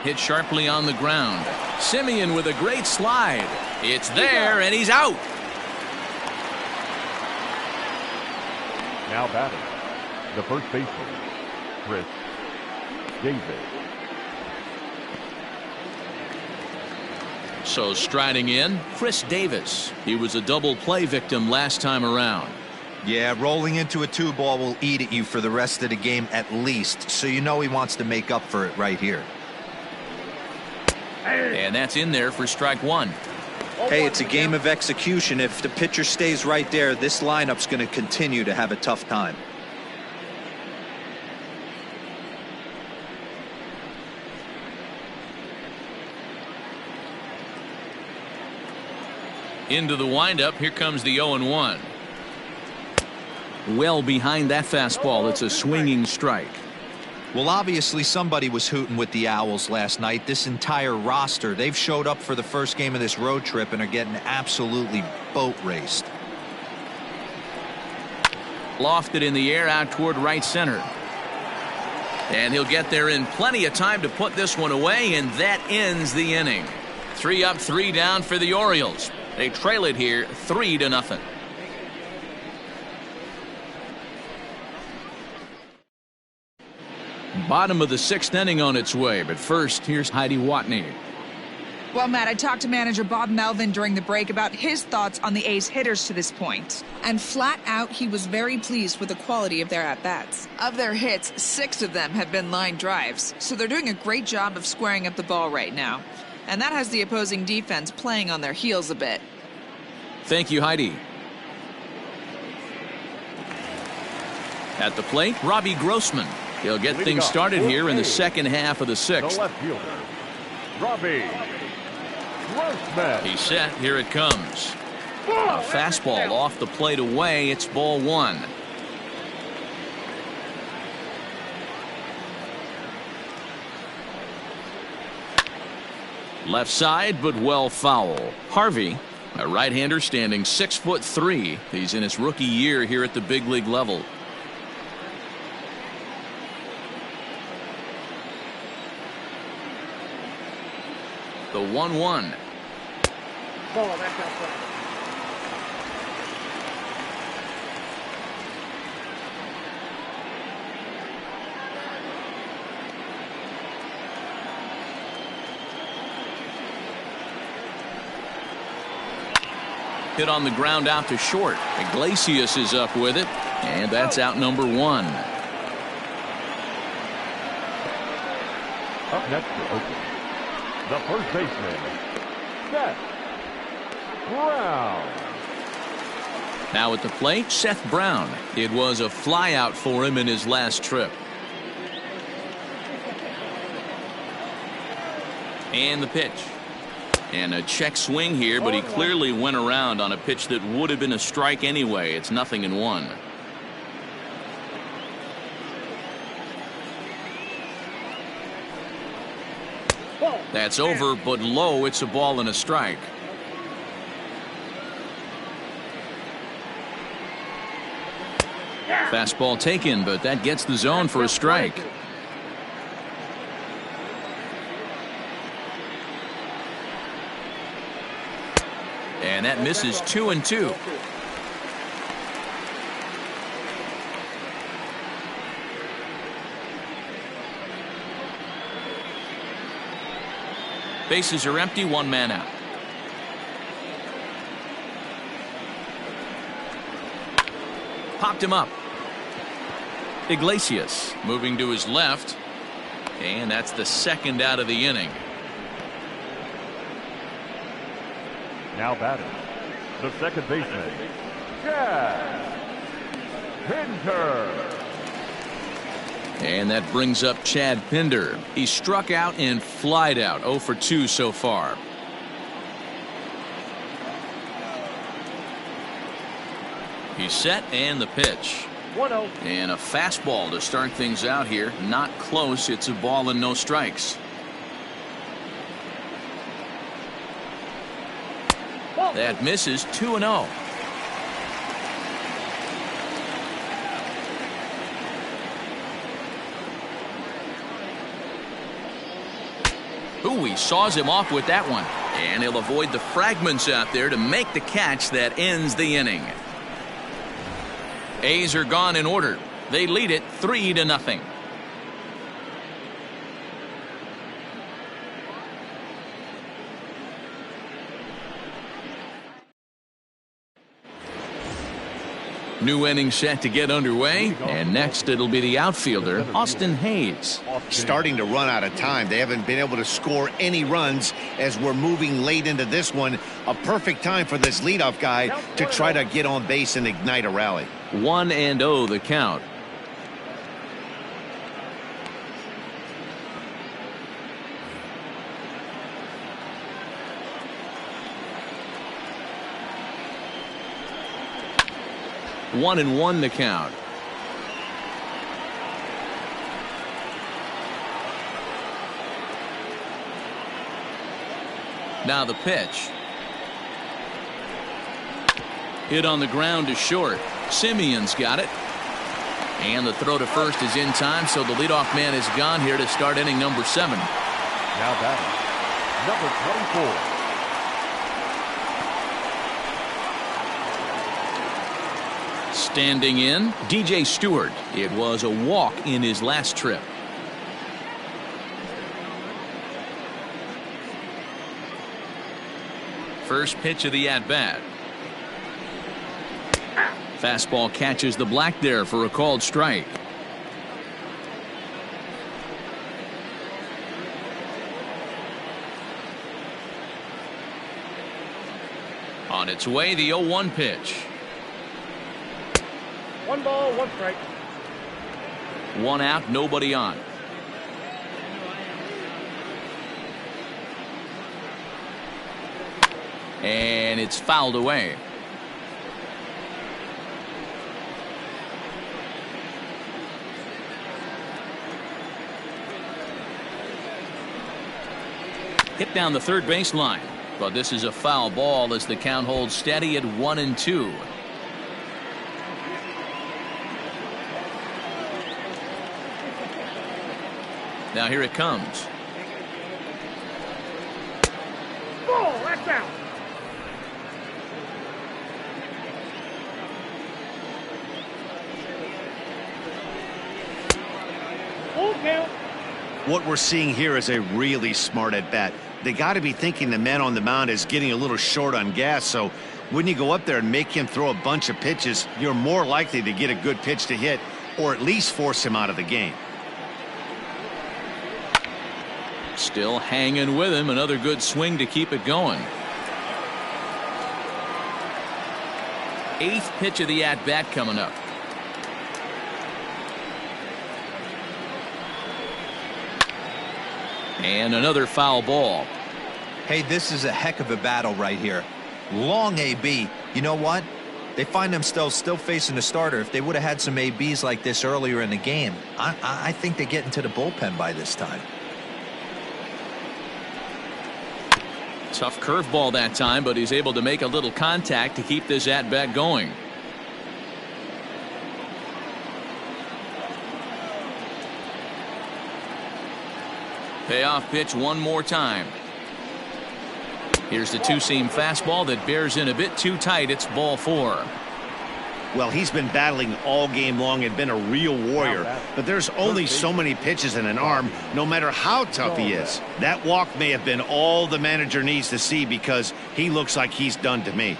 Hit sharply on the ground. Simeon with a great slide. It's there, and he's out. Now batting, the first baseman, Chris Davis. So striding in, Chris Davis. He was a double play victim last time around. Yeah, rolling into a 2-ball will eat at you for the rest of the game at least, so you know he wants to make up for it right here. And that's in there for strike 1. Hey, it's a game of execution. If the pitcher stays right there, this lineup's going to continue to have a tough time. Into the windup. Here comes the 0-1. well behind that fastball. It's a swinging strike. Well, obviously somebody was hooting with the Owls last night. This entire roster, they've showed up for the first game of this road trip and are getting absolutely boat raced. Lofted in the air out toward right center. And he'll get there in plenty of time to put this one away, and that ends the inning. 3 up, 3 down for the Orioles. They trail it here 3-0. Bottom of the 6th inning on its way, but first, here's Heidi Watney. Well, Matt, I talked to manager Bob Melvin during the break about his thoughts on the A's hitters to this point. And flat out, he was very pleased with the quality of their at-bats. Of their hits, 6 of them have been line drives, so they're doing a great job of squaring up the ball right now. And that has the opposing defense playing on their heels a bit. Thank you, Heidi. At the plate, Robbie Grossman. He'll get things started here in the second half of the 6th. The left fielder, Robbie Grossman. He's set. Here it comes. A fastball off the plate away. It's ball 1. Left side, but well foul. Harvey, a right-hander standing 6'3". He's in his rookie year here at the big league level. The 1-1. Ball, that's outside. Hit on the ground out to short. Iglesias is up with it, and that's out number 1. Up next for Oakland, the first baseman, Seth Brown. Now at the plate, Seth Brown. It was a flyout for him in his last trip. And the pitch. And a check swing here, but he clearly went around on a pitch that would have been a strike anyway. It's 0-1. That's over, but low. It's a ball and a strike. Fastball taken, but that gets the zone for a strike. And that misses 2-2. Bases are empty, 1 man out. Popped him up. Iglesias moving to his left, and that's the 2nd out of the inning. Now batting, the second baseman, Chad Pinter. And that brings up Chad Pinder. He struck out and flied out. 0 for 2 so far. He's set, and the pitch. 1-0. And a fastball to start things out here. Not close. It's a ball and no strikes. That misses 2-0. Ooh, he saws him off with that one. And he'll avoid the fragments out there to make the catch that ends the inning. A's are gone in order. They lead it 3-0. New inning set to get underway, and next it'll be the outfielder, Austin Hayes. Starting to run out of time. They haven't been able to score any runs as we're moving late into this one. A perfect time for this leadoff guy to try to get on base and ignite a rally. 1-0 the count. 1-1 the count. Now the pitch. Hit on the ground to short. Simeon's got it. And the throw to first is in time, so the leadoff man is gone here to start inning number 7. Now batting, number 24. Standing in, DJ Stewart. It was a walk in his last trip. First pitch of the at-bat. Fastball catches the black there for a called strike. On its way, the 0-1 pitch. 1 ball, 1 strike. 1 out, nobody on. And it's fouled away. Hit down the third baseline, but this is a foul ball as the count holds steady at 1-2. Now here it comes. Ball, that's out. Full count. What we're seeing here is a really smart at bat. They got to be thinking the man on the mound is getting a little short on gas, so when you go up there and make him throw a bunch of pitches, you're more likely to get a good pitch to hit or at least force him out of the game. Still hanging with him. Another good swing to keep it going. 8th pitch of the at-bat coming up. And another foul ball. Hey, this is a heck of a battle right here. Long AB. You know what? They find themselves still facing the starter. If they would have had some ABs like this earlier in the game, I think they get into the bullpen by this time. Tough curveball that time, but he's able to make a little contact to keep this at-bat going. Payoff pitch one more time. Here's the two-seam fastball that bears in a bit too tight. It's ball 4. Well, he's been battling all game long and been a real warrior, but there's only so many pitches in an arm, no matter how tough he is. That walk may have been all the manager needs to see because he looks like he's done to me.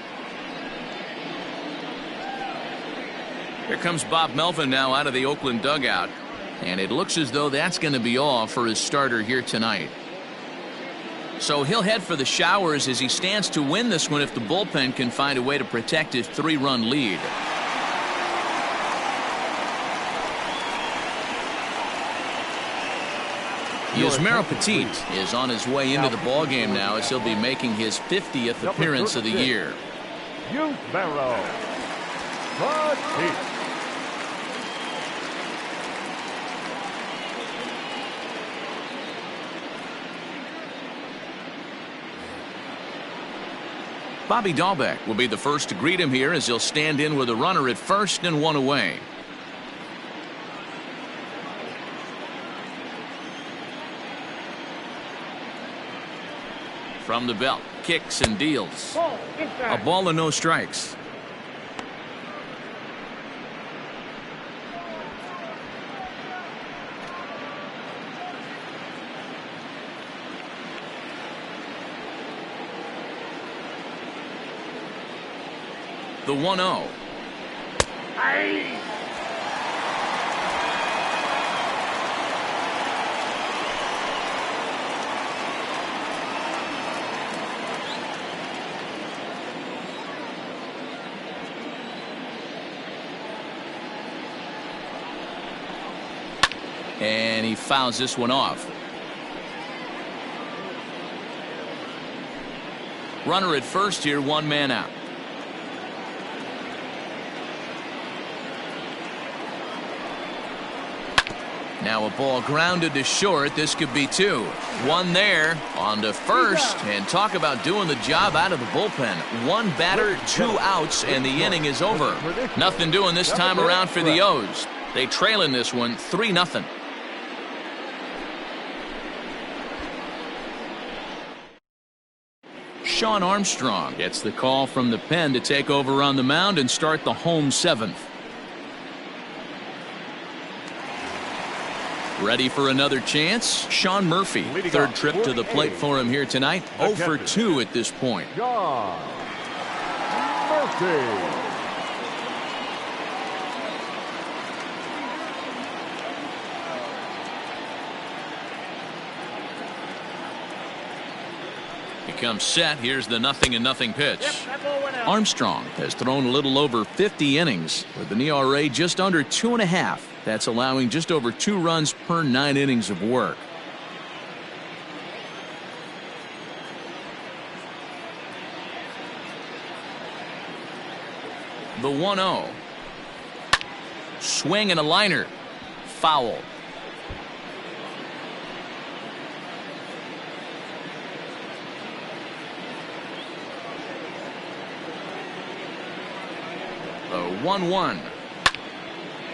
Here comes Bob Melvin now out of the Oakland dugout, and it looks as though that's going to be all for his starter here tonight. So he'll head for the showers as he stands to win this one if the bullpen can find a way to protect his 3-run lead. Yusmeiro Petit is on his way into the ballgame now as he'll be making his 50th appearance of the year. Yusmeiro Petit. Bobby Dahlbeck will be the first to greet him here as he'll stand in with a runner at first and one away. From the belt, kicks and deals. A ball and no strikes. The 1-0. And he fouls this one off. Runner at first here, one man out. Now a ball grounded to short. This could be two. One there on to first. And talk about doing the job out of the bullpen. One batter, 2 outs, and the inning is over. Nothing doing this time around for the O's. They trail in this one 3-0. Shawn Armstrong gets the call from the pen to take over on the mound and start the home 7th. Ready for another chance? Sean Murphy, third trip to the plate for him here tonight. 0 for 2 at this point. John Murphy. He comes set. Here's the 0-0 pitch. Yep, that ball went out. Armstrong has thrown a little over 50 innings with an ERA just under 2.5. That's allowing just over 2 runs per 9 innings of work. The 1-0. Swing and a liner. Foul. The 1-1.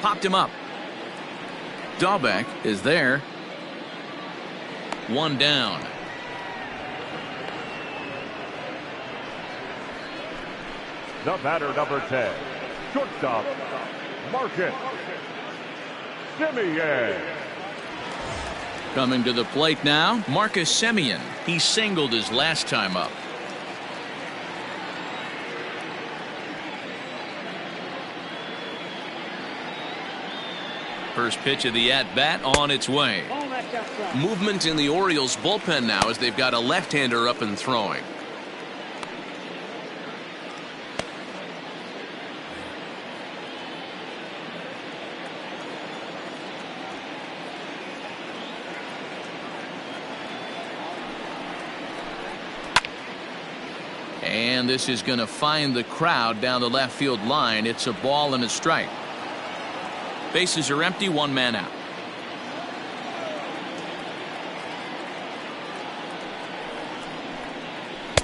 Popped him up. Dahlbeck is there. 1 down. The batter, number 10, shortstop, Marcus Semien. Coming to the plate now, Marcus Semien. He singled his last time up. First pitch of the at-bat on its way. Ball that's outside. Movement in the Orioles bullpen now as they've got a left-hander up and throwing. And this is going to find the crowd down the left field line. It's a ball and a strike. Bases are empty, 1 man out.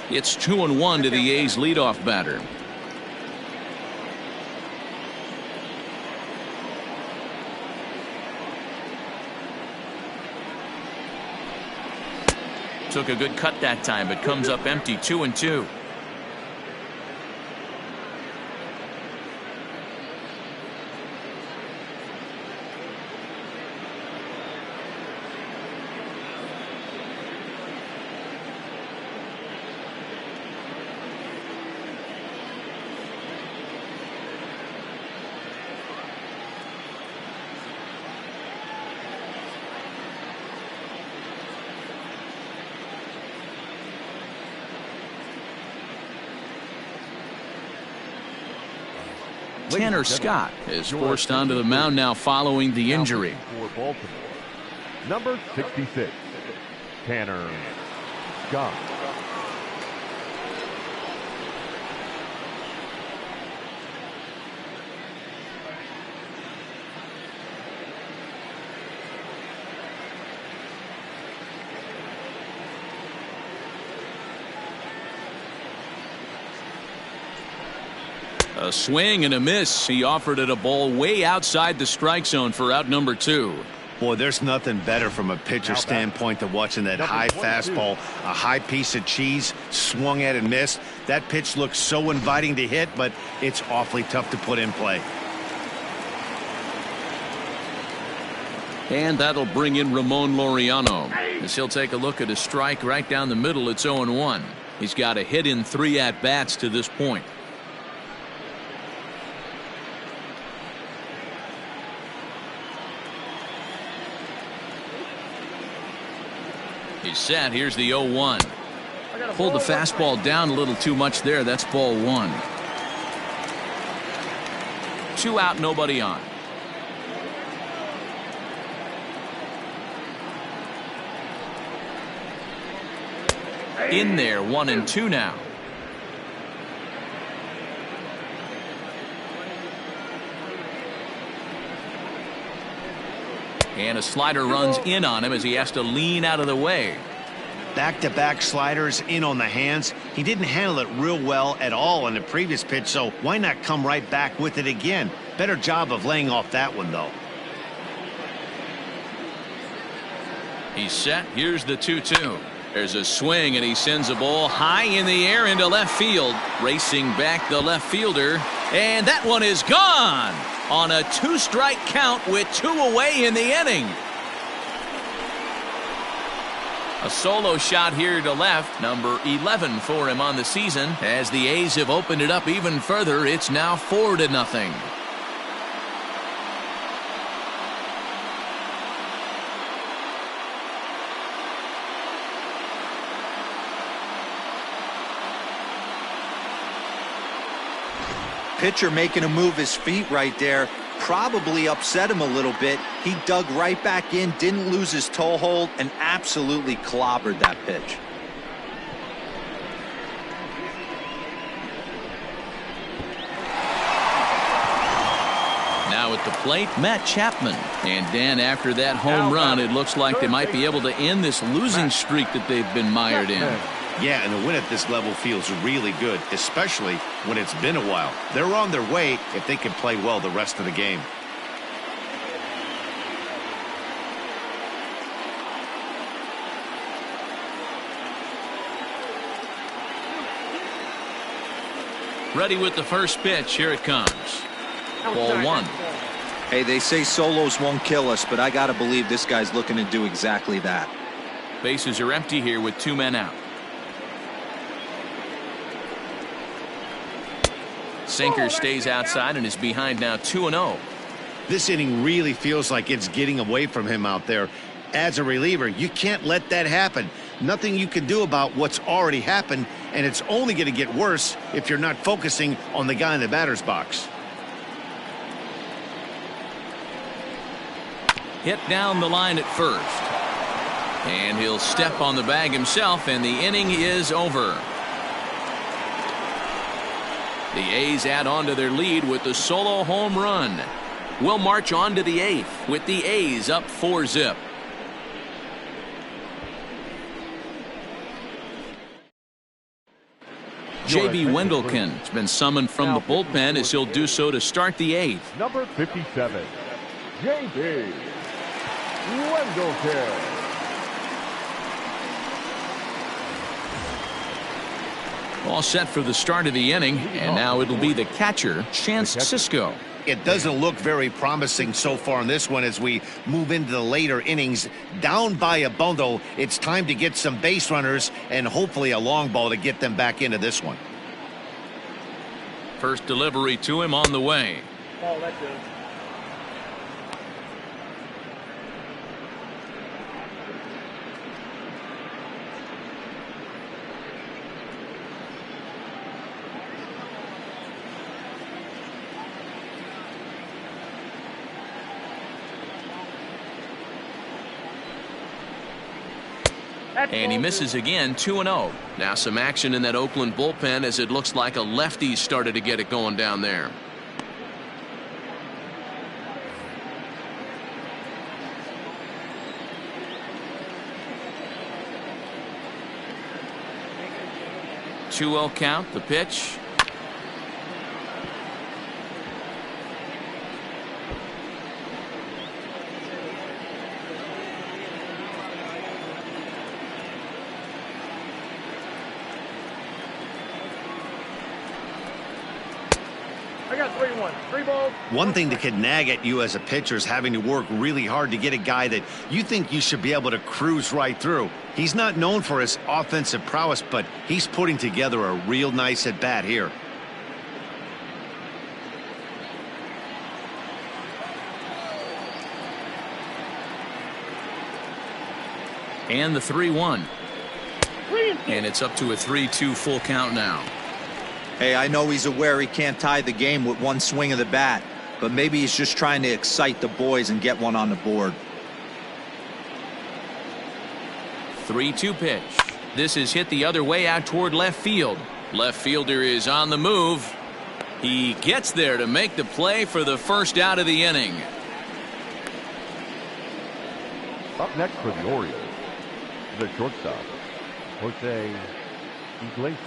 It's 2-1 to the A's leadoff batter. Took a good cut that time, but comes up empty. 2-2. Tanner Scott is forced onto the mound now following the injury. For Baltimore, number 66, Tanner Scott. A swing and a miss. He offered it a ball way outside the strike zone for out number 2. Boy, there's nothing better from a pitcher standpoint than watching that high fastball, a high piece of cheese, swung at and missed. That pitch looks so inviting to hit, but it's awfully tough to put in play. And that'll bring in Ramon Laureano as he'll take a look at a strike right down the middle. It's 0-1. He's got a hit in 3 at-bats to this point. He's set. Here's the 0-1. Pulled the fastball down a little too much there. That's ball 1. 2 out, nobody on. In there, 1-2 now. And a slider runs in on him as he has to lean out of the way. Back-to-back sliders in on the hands. He didn't handle it real well at all on the previous pitch, so why not come right back with it again? Better job of laying off that one, though. He's set. Here's the 2-2. There's a swing, and he sends a ball high in the air into left field. Racing back the left fielder, and that one is gone on a 2-strike count with 2 away in the inning. A solo shot here to left, number 11 for him on the season. As the A's have opened it up even further, it's now 4-0. Pitcher making him move his feet right there. Probably upset him a little bit. He dug right back in, didn't lose his toe hold, and absolutely clobbered that pitch. Now at the plate, Matt Chapman. And Dan, after that home run, it looks like they might be able to end this losing streak that they've been mired in. Yeah, and a win at this level feels really good, especially when it's been a while. They're on their way if they can play well the rest of the game. Ready with the first pitch. Here it comes. Ball 1. Hey, they say solos won't kill us, but I got to believe this guy's looking to do exactly that. Bases are empty here with 2 men out. Sinker stays outside and is behind now 2-0. This inning really feels like it's getting away from him out there. As a reliever, you can't let that happen. Nothing you can do about what's already happened, and it's only going to get worse if you're not focusing on the guy in the batter's box. Hit down the line at first. And he'll step on the bag himself, and the inning is over. The A's add on to their lead with the solo home run. We'll march on to the 8th with the A's up 4-0. J.B. Wendelken has been summoned from the bullpen as he'll do so to start the 8th. Number 57, J.B. Wendelken. All set for the start of the inning, and now it'll be the catcher, Chance Sisco. It doesn't look very promising so far in this one as we move into the later innings. Down by a bundle, it's time to get some base runners and hopefully a long ball to get them back into this one. First delivery to him on the way. Oh, that's good. And he misses again, 2-0. Now some action in that Oakland bullpen as it looks like a lefty started to get it going down there. Two-0 count, the pitch. I got 3-1. 3 balls. One thing that can nag at you as a pitcher is having to work really hard to get a guy that you think you should be able to cruise right through. He's not known for his offensive prowess, but he's putting together a real nice at bat here. And the 3-1. And it's up to a 3-2 full count now. Hey, I know he's aware he can't tie the game with one swing of the bat, but maybe he's just trying to excite the boys and get one on the board. 3-2 pitch. This is hit the other way out toward left field. Left fielder is on the move. He gets there to make the play for the first out of the inning. Up next for the Orioles, the shortstop, Jose Iglesias.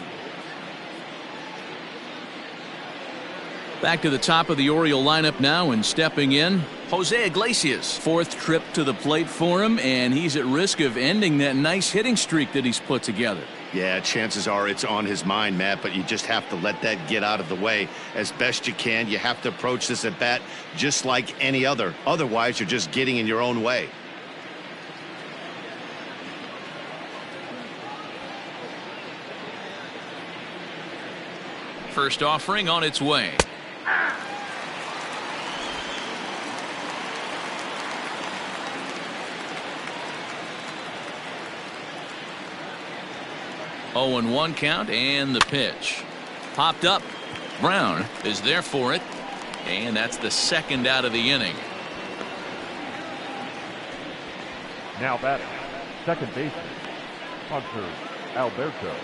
Back to the top of the Oriole lineup now, and stepping in, Jose Iglesias. Fourth trip to the plate for him, and he's at risk of ending that nice hitting streak that he's put together. Yeah, chances are it's on his mind, Matt, but you just have to let that get out of the way as best you can. You have to approach this at bat just like any other. Otherwise, you're just getting in your own way. First offering on its way. 0-1 count, and the pitch. Popped up. Brown is there for it, and that's the second out of the inning. Now batting, second baseman, Hunter Alberto.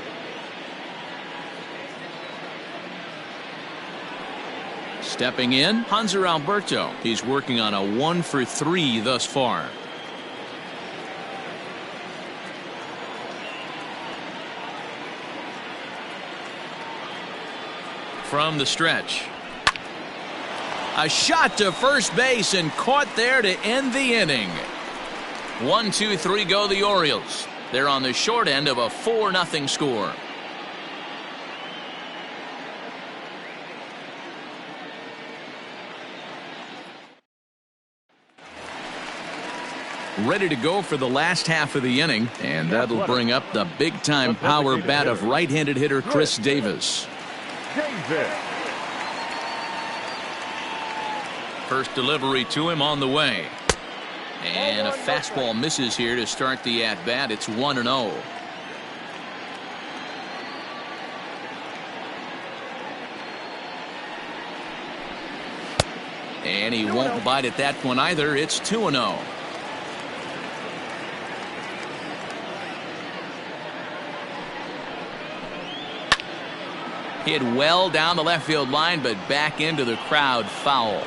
Stepping in, Hanser Alberto. He's working on a 1-for-3 thus far. From the stretch. A shot to first base and caught there to end the inning. 1-2-3 go the Orioles. They're on the short end of a 4-0 score. Ready to go for the last half of the inning, and that'll bring up the big-time power bat of right-handed hitter Chris Davis. First delivery to him on the way. And a fastball misses here to start the at-bat. It's 1-0. And he won't bite at that one either. It's 2-0. Hit well down the left field line, but back into the crowd, foul.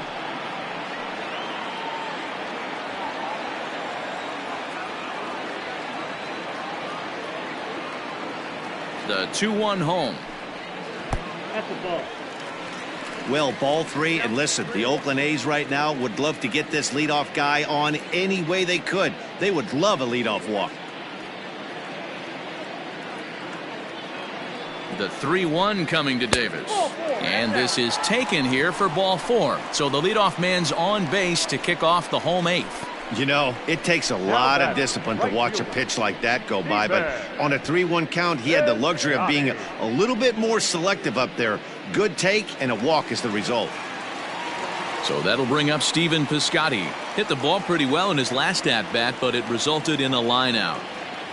The 2-1 home. That's a ball. Well, ball three, and listen, the Oakland A's right now would love to get this leadoff guy on any way they could. They would love a leadoff walk. The 3-1 coming to Davis. And this is taken here for ball 4. So the leadoff man's on base to kick off the home 8th. You know, it takes a lot of discipline to watch a pitch like that go by, but on a 3-1 count, he had the luxury of being a little bit more selective up there. Good take, and a walk is the result. So that'll bring up Stephen Piscotty. Hit the ball pretty well in his last at-bat, but it resulted in a line out.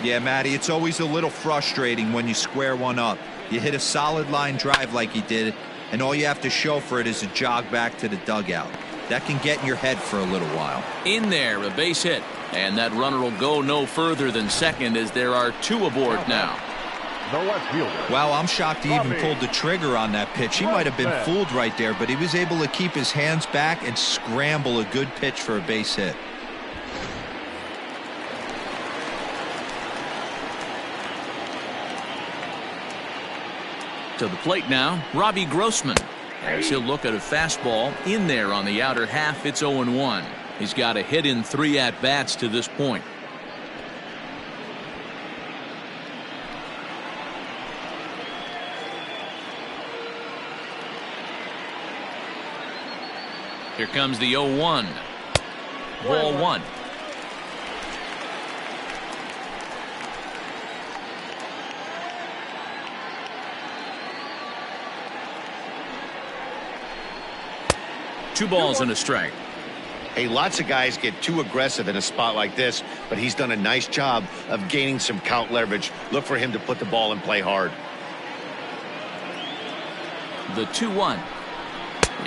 Yeah, Matty, it's always a little frustrating when you square one up. You hit a solid line drive like he did, and all you have to show for it is a jog back to the dugout. That can get in your head for a little while. In there, a base hit, and that runner will go no further than second as there are 2 aboard now. The left fielder. Wow, I'm shocked he even pulled the trigger on that pitch. He might have been fooled right there, but he was able to keep his hands back and scramble a good pitch for a base hit. To the plate now, Robbie Grossman. As he'll look at a fastball in there on the outer half, it's 0-1. He's got a hit in 3 at-bats to this point. Here comes the 0-1. Ball 1. Two balls and a strike. Hey, lots of guys get too aggressive in a spot like this, but he's done a nice job of gaining some count leverage. Look for him to put the ball and play hard. The 2-1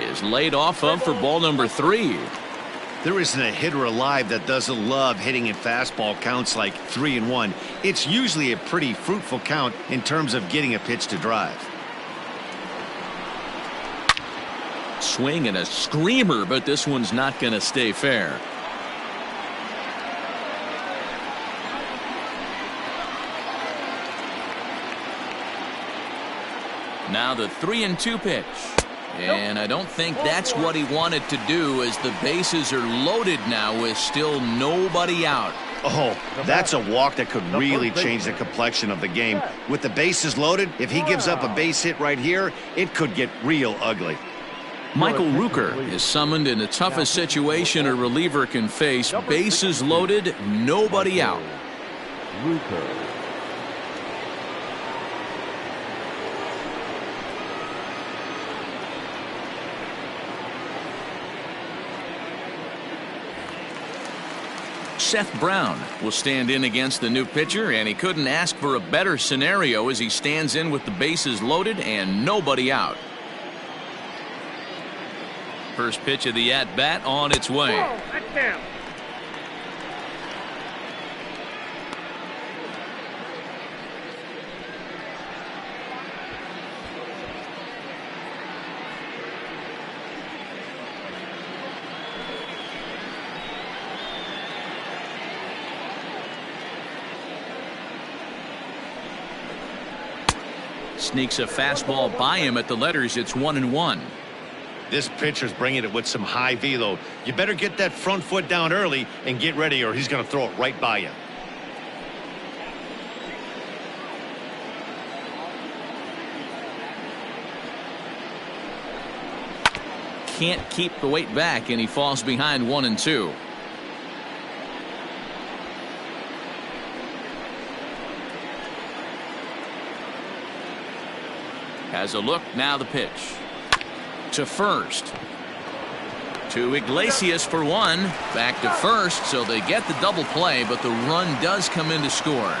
is laid off of for ball number 3. There isn't a hitter alive that doesn't love hitting in fastball counts like 3-1. It's usually a pretty fruitful count in terms of getting a pitch to drive. Swing and a screamer, but this one's not going to stay fair. Now the 3-2 pitch. And I don't think that's what he wanted to do, as the bases are loaded now with still nobody out. Oh, that's a walk that could really change the complexion of the game. With the bases loaded, if he gives up a base hit right here, it could get real ugly. Michael Rooker is summoned in the toughest situation a reliever can face. Bases loaded, nobody out. Rooker. Seth Brown will stand in against the new pitcher, and he couldn't ask for a better scenario as he stands in with the bases loaded and nobody out. First pitch of the at-bat on its way. That's down. Sneaks a fastball by him at the letters. It's 1-1. This pitcher's bringing it with some high velo. You better get that front foot down early and get ready, or he's going to throw it right by you. Can't keep the weight back, and he falls behind 1-2. Has a look, now the pitch. To first. To Iglesias for one. Back to first, so they get the double play, but the run does come in to score.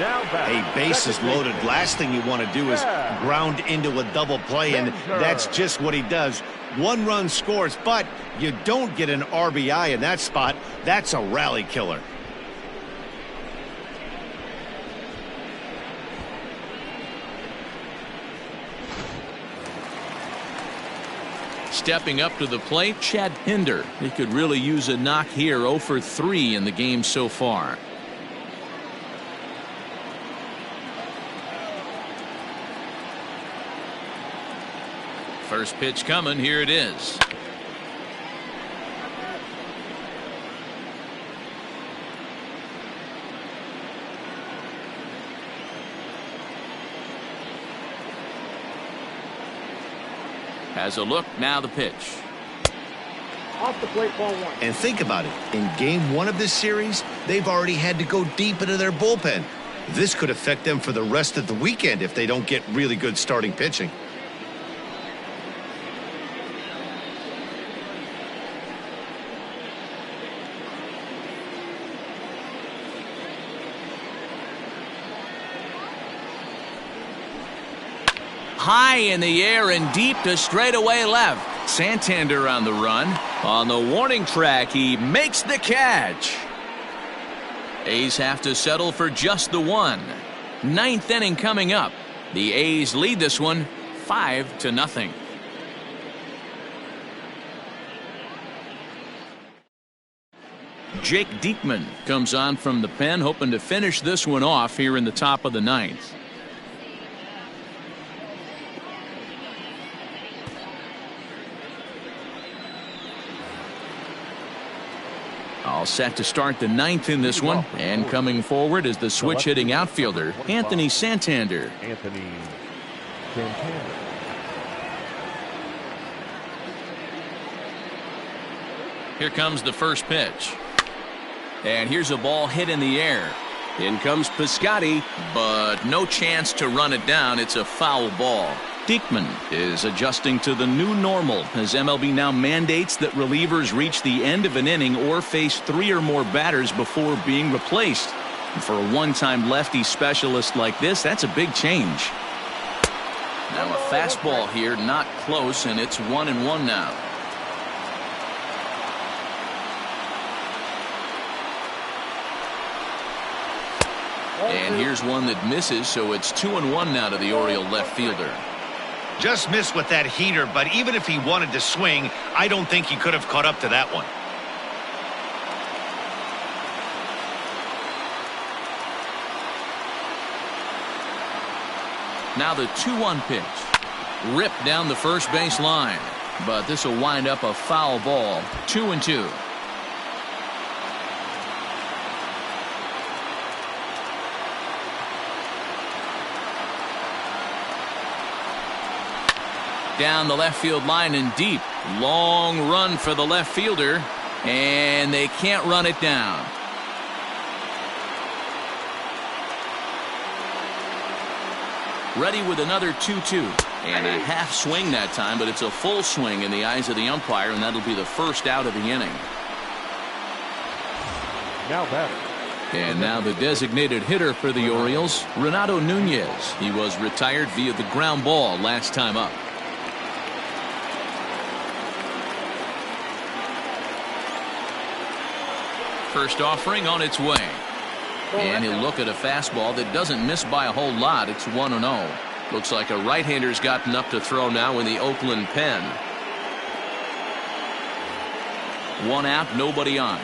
A base is loaded. Last thing you want to do is ground into a double play, and that's just what he does. One run scores, but you don't get an RBI in that spot. That's a rally killer. Stepping up to the plate, Chad Pinder. He could really use a knock here. 0 for 3 in the game so far. First pitch coming. Here it is. Has a look, now the pitch. Off the plate, ball one. And think about it. In game 1 of this series, they've already had to go deep into their bullpen. This could affect them for the rest of the weekend if they don't get really good starting pitching. High in the air and deep to straightaway left. Santander on the run. On the warning track, he makes the catch. A's have to settle for just the one. 9th inning coming up. The A's lead this one 5-0. Jake Diekman comes on from the pen, hoping to finish this one off here in the top of the 9th. All set to start the 9th in this one, and coming forward is the switch hitting outfielder Anthony Santander. Anthony Santander. Here comes the first pitch. And here's a ball hit in the air. In comes Piscotty, but no chance to run it down. It's a foul ball. Diekman is adjusting to the new normal as MLB now mandates that relievers reach the end of an inning or face 3 or more batters before being replaced. And for a one-time lefty specialist like this, that's a big change. Now a fastball here, not close, and it's 1-1 now. And here's one that misses, so it's 2-1 now to the Oriole left fielder. Just missed with that heater, but even if he wanted to swing, I don't think he could have caught up to that one. Now the 2-1 pitch. Ripped down the first base line. But this will wind up a foul ball. 2-2. Down the left field line and deep. Long run for the left fielder. And they can't run it down. Ready with another 2-2. And a half swing that time, but it's a full swing in the eyes of the umpire, and that'll be the first out of the inning. Now batter. And now the designated hitter for the Orioles, Renato Nunez. He was retired via the ground ball last time up. First offering on its way. And he'll look at a fastball that doesn't miss by a whole lot. It's 1-0. Looks like a right-hander's gotten up to throw now in the Oakland pen. One out, nobody on.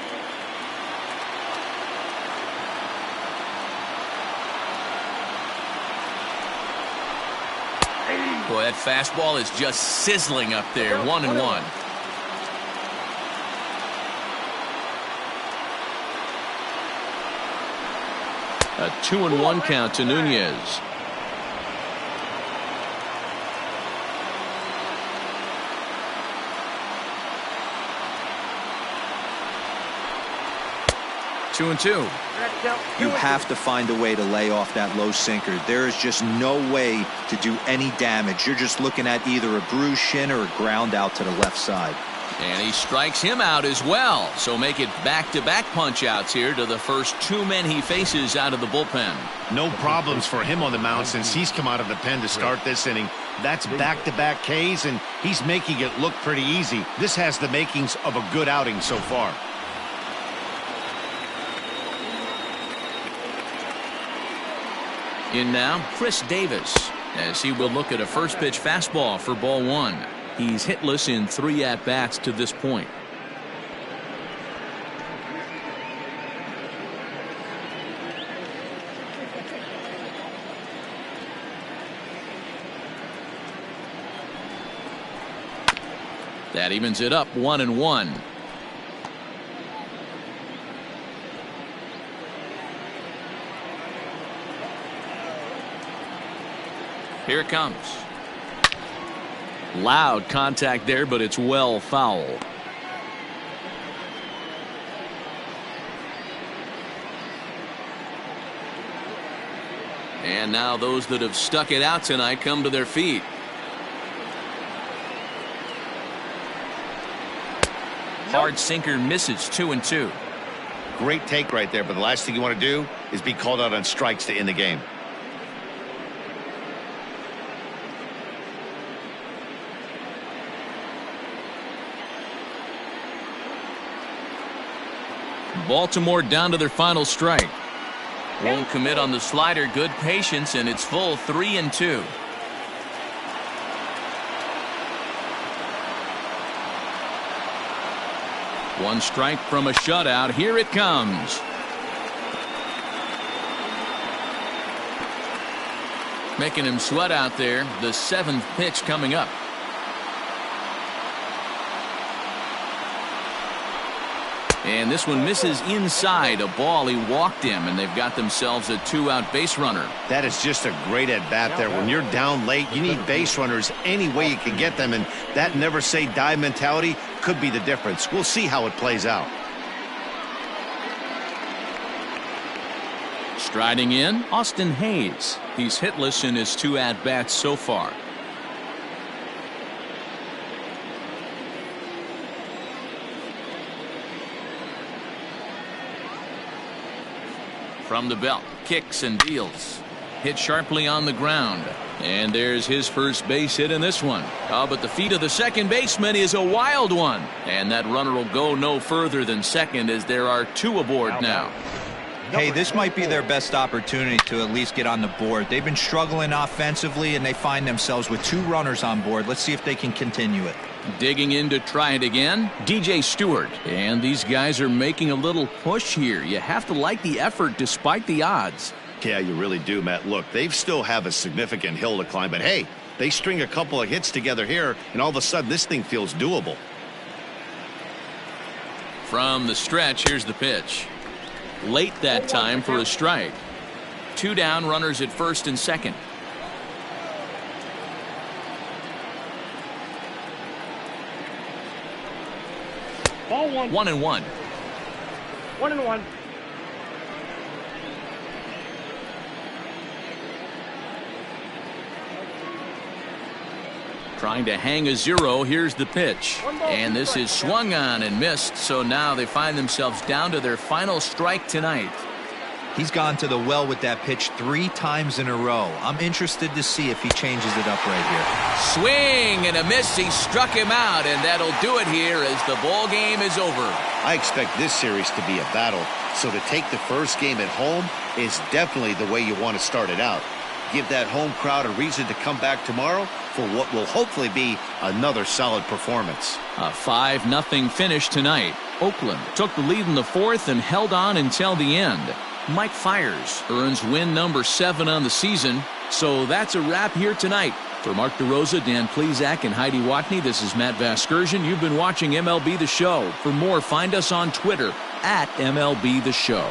Boy, that fastball is just sizzling up there. 1-1. A 2-1 count to Nunez. Two and two. You have to find a way to lay off that low sinker. There is just no way to do any damage. You're just looking at either a bruised shin or a ground out to the left side. And he strikes him out as well. So make it back-to-back punch-outs here to the first two men he faces out of the bullpen. No problems for him on the mound since he's come out of the pen to start this inning. That's back-to-back Ks, and he's making it look pretty easy. This has the makings of a good outing so far. In now, Chris Davis, as he will look at a first pitch fastball for ball one. He's hitless in 3 at-bats to this point. That evens it up 1-1. Here it comes. Loud contact there, but it's well foul. And now those that have stuck it out tonight come to their feet. Hard sinker misses. 2-2. Great take right there, but the last thing you want to do is be called out on strikes to end the game. Baltimore down to their final strike. Won't commit on the slider. Good patience, and it's full 3-2. One strike from a shutout. Here it comes. Making him sweat out there. The 7th pitch coming up. And this one misses inside. A ball. He walked him, and they've got themselves a 2-out base runner. That is just a great at-bat there. When you're down late, you need base runners any way you can get them, and that never say die mentality could be the difference. We'll see how it plays out. Striding in, Austin Hayes. He's hitless in his 2 at-bats so far. From the belt, kicks and deals. Hit sharply on the ground. And there's his first base hit in this one. But the feet of the second baseman is a wild one. And that runner will go no further than second as there are 2 aboard now. Hey, this might be their best opportunity to at least get on the board. They've been struggling offensively, and they find themselves with 2 runners on board. Let's see if they can continue it. Digging in to try it again, DJ Stewart. And these guys are making a little push here. You have to like the effort despite the odds. Yeah, you really do, Matt. Look, they still have a significant hill to climb, but hey, they string a couple of hits together here, and all of a sudden this thing feels doable. From the stretch, here's the pitch. Late that time for a strike. 2 down, runners at first and second. Ball 1. 1-1. 1-1. Trying to hang a 0. Here's the pitch. And this is swung on and missed. So now they find themselves down to their final strike tonight. He's gone to the well with that pitch 3 times in a row. I'm interested to see if he changes it up right here. Swing and a miss. He struck him out, and that'll do it here as the ball game is over. I expect this series to be a battle, so to take the first game at home is definitely the way you want to start it out. Give that home crowd a reason to come back tomorrow for what will hopefully be another solid performance. A 5-0 finish tonight. Oakland took the lead in the 4th and held on until the end. Mike Fiers earns win number 7 on the season. So that's a wrap here tonight. For Mark DeRosa, Dan Plesac, and Heidi Watney, this is Matt Vasgersian. You've been watching MLB The Show. For more, find us on Twitter at MLB The Show.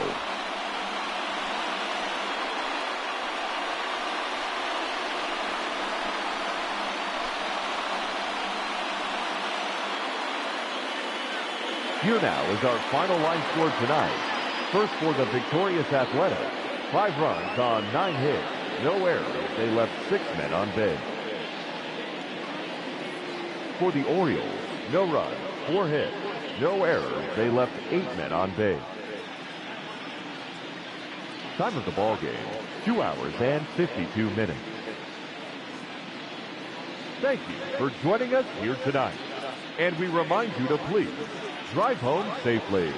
Here now is our final line score tonight. First for the victorious Athletics, 5 runs on 9 hits, no errors. They left 6 men on base. For the Orioles, no runs, 4 hits, no errors. They left 8 men on base. Time of the ball game, 2 hours and 52 minutes. Thank you for joining us here tonight. And we remind you to please drive home safely.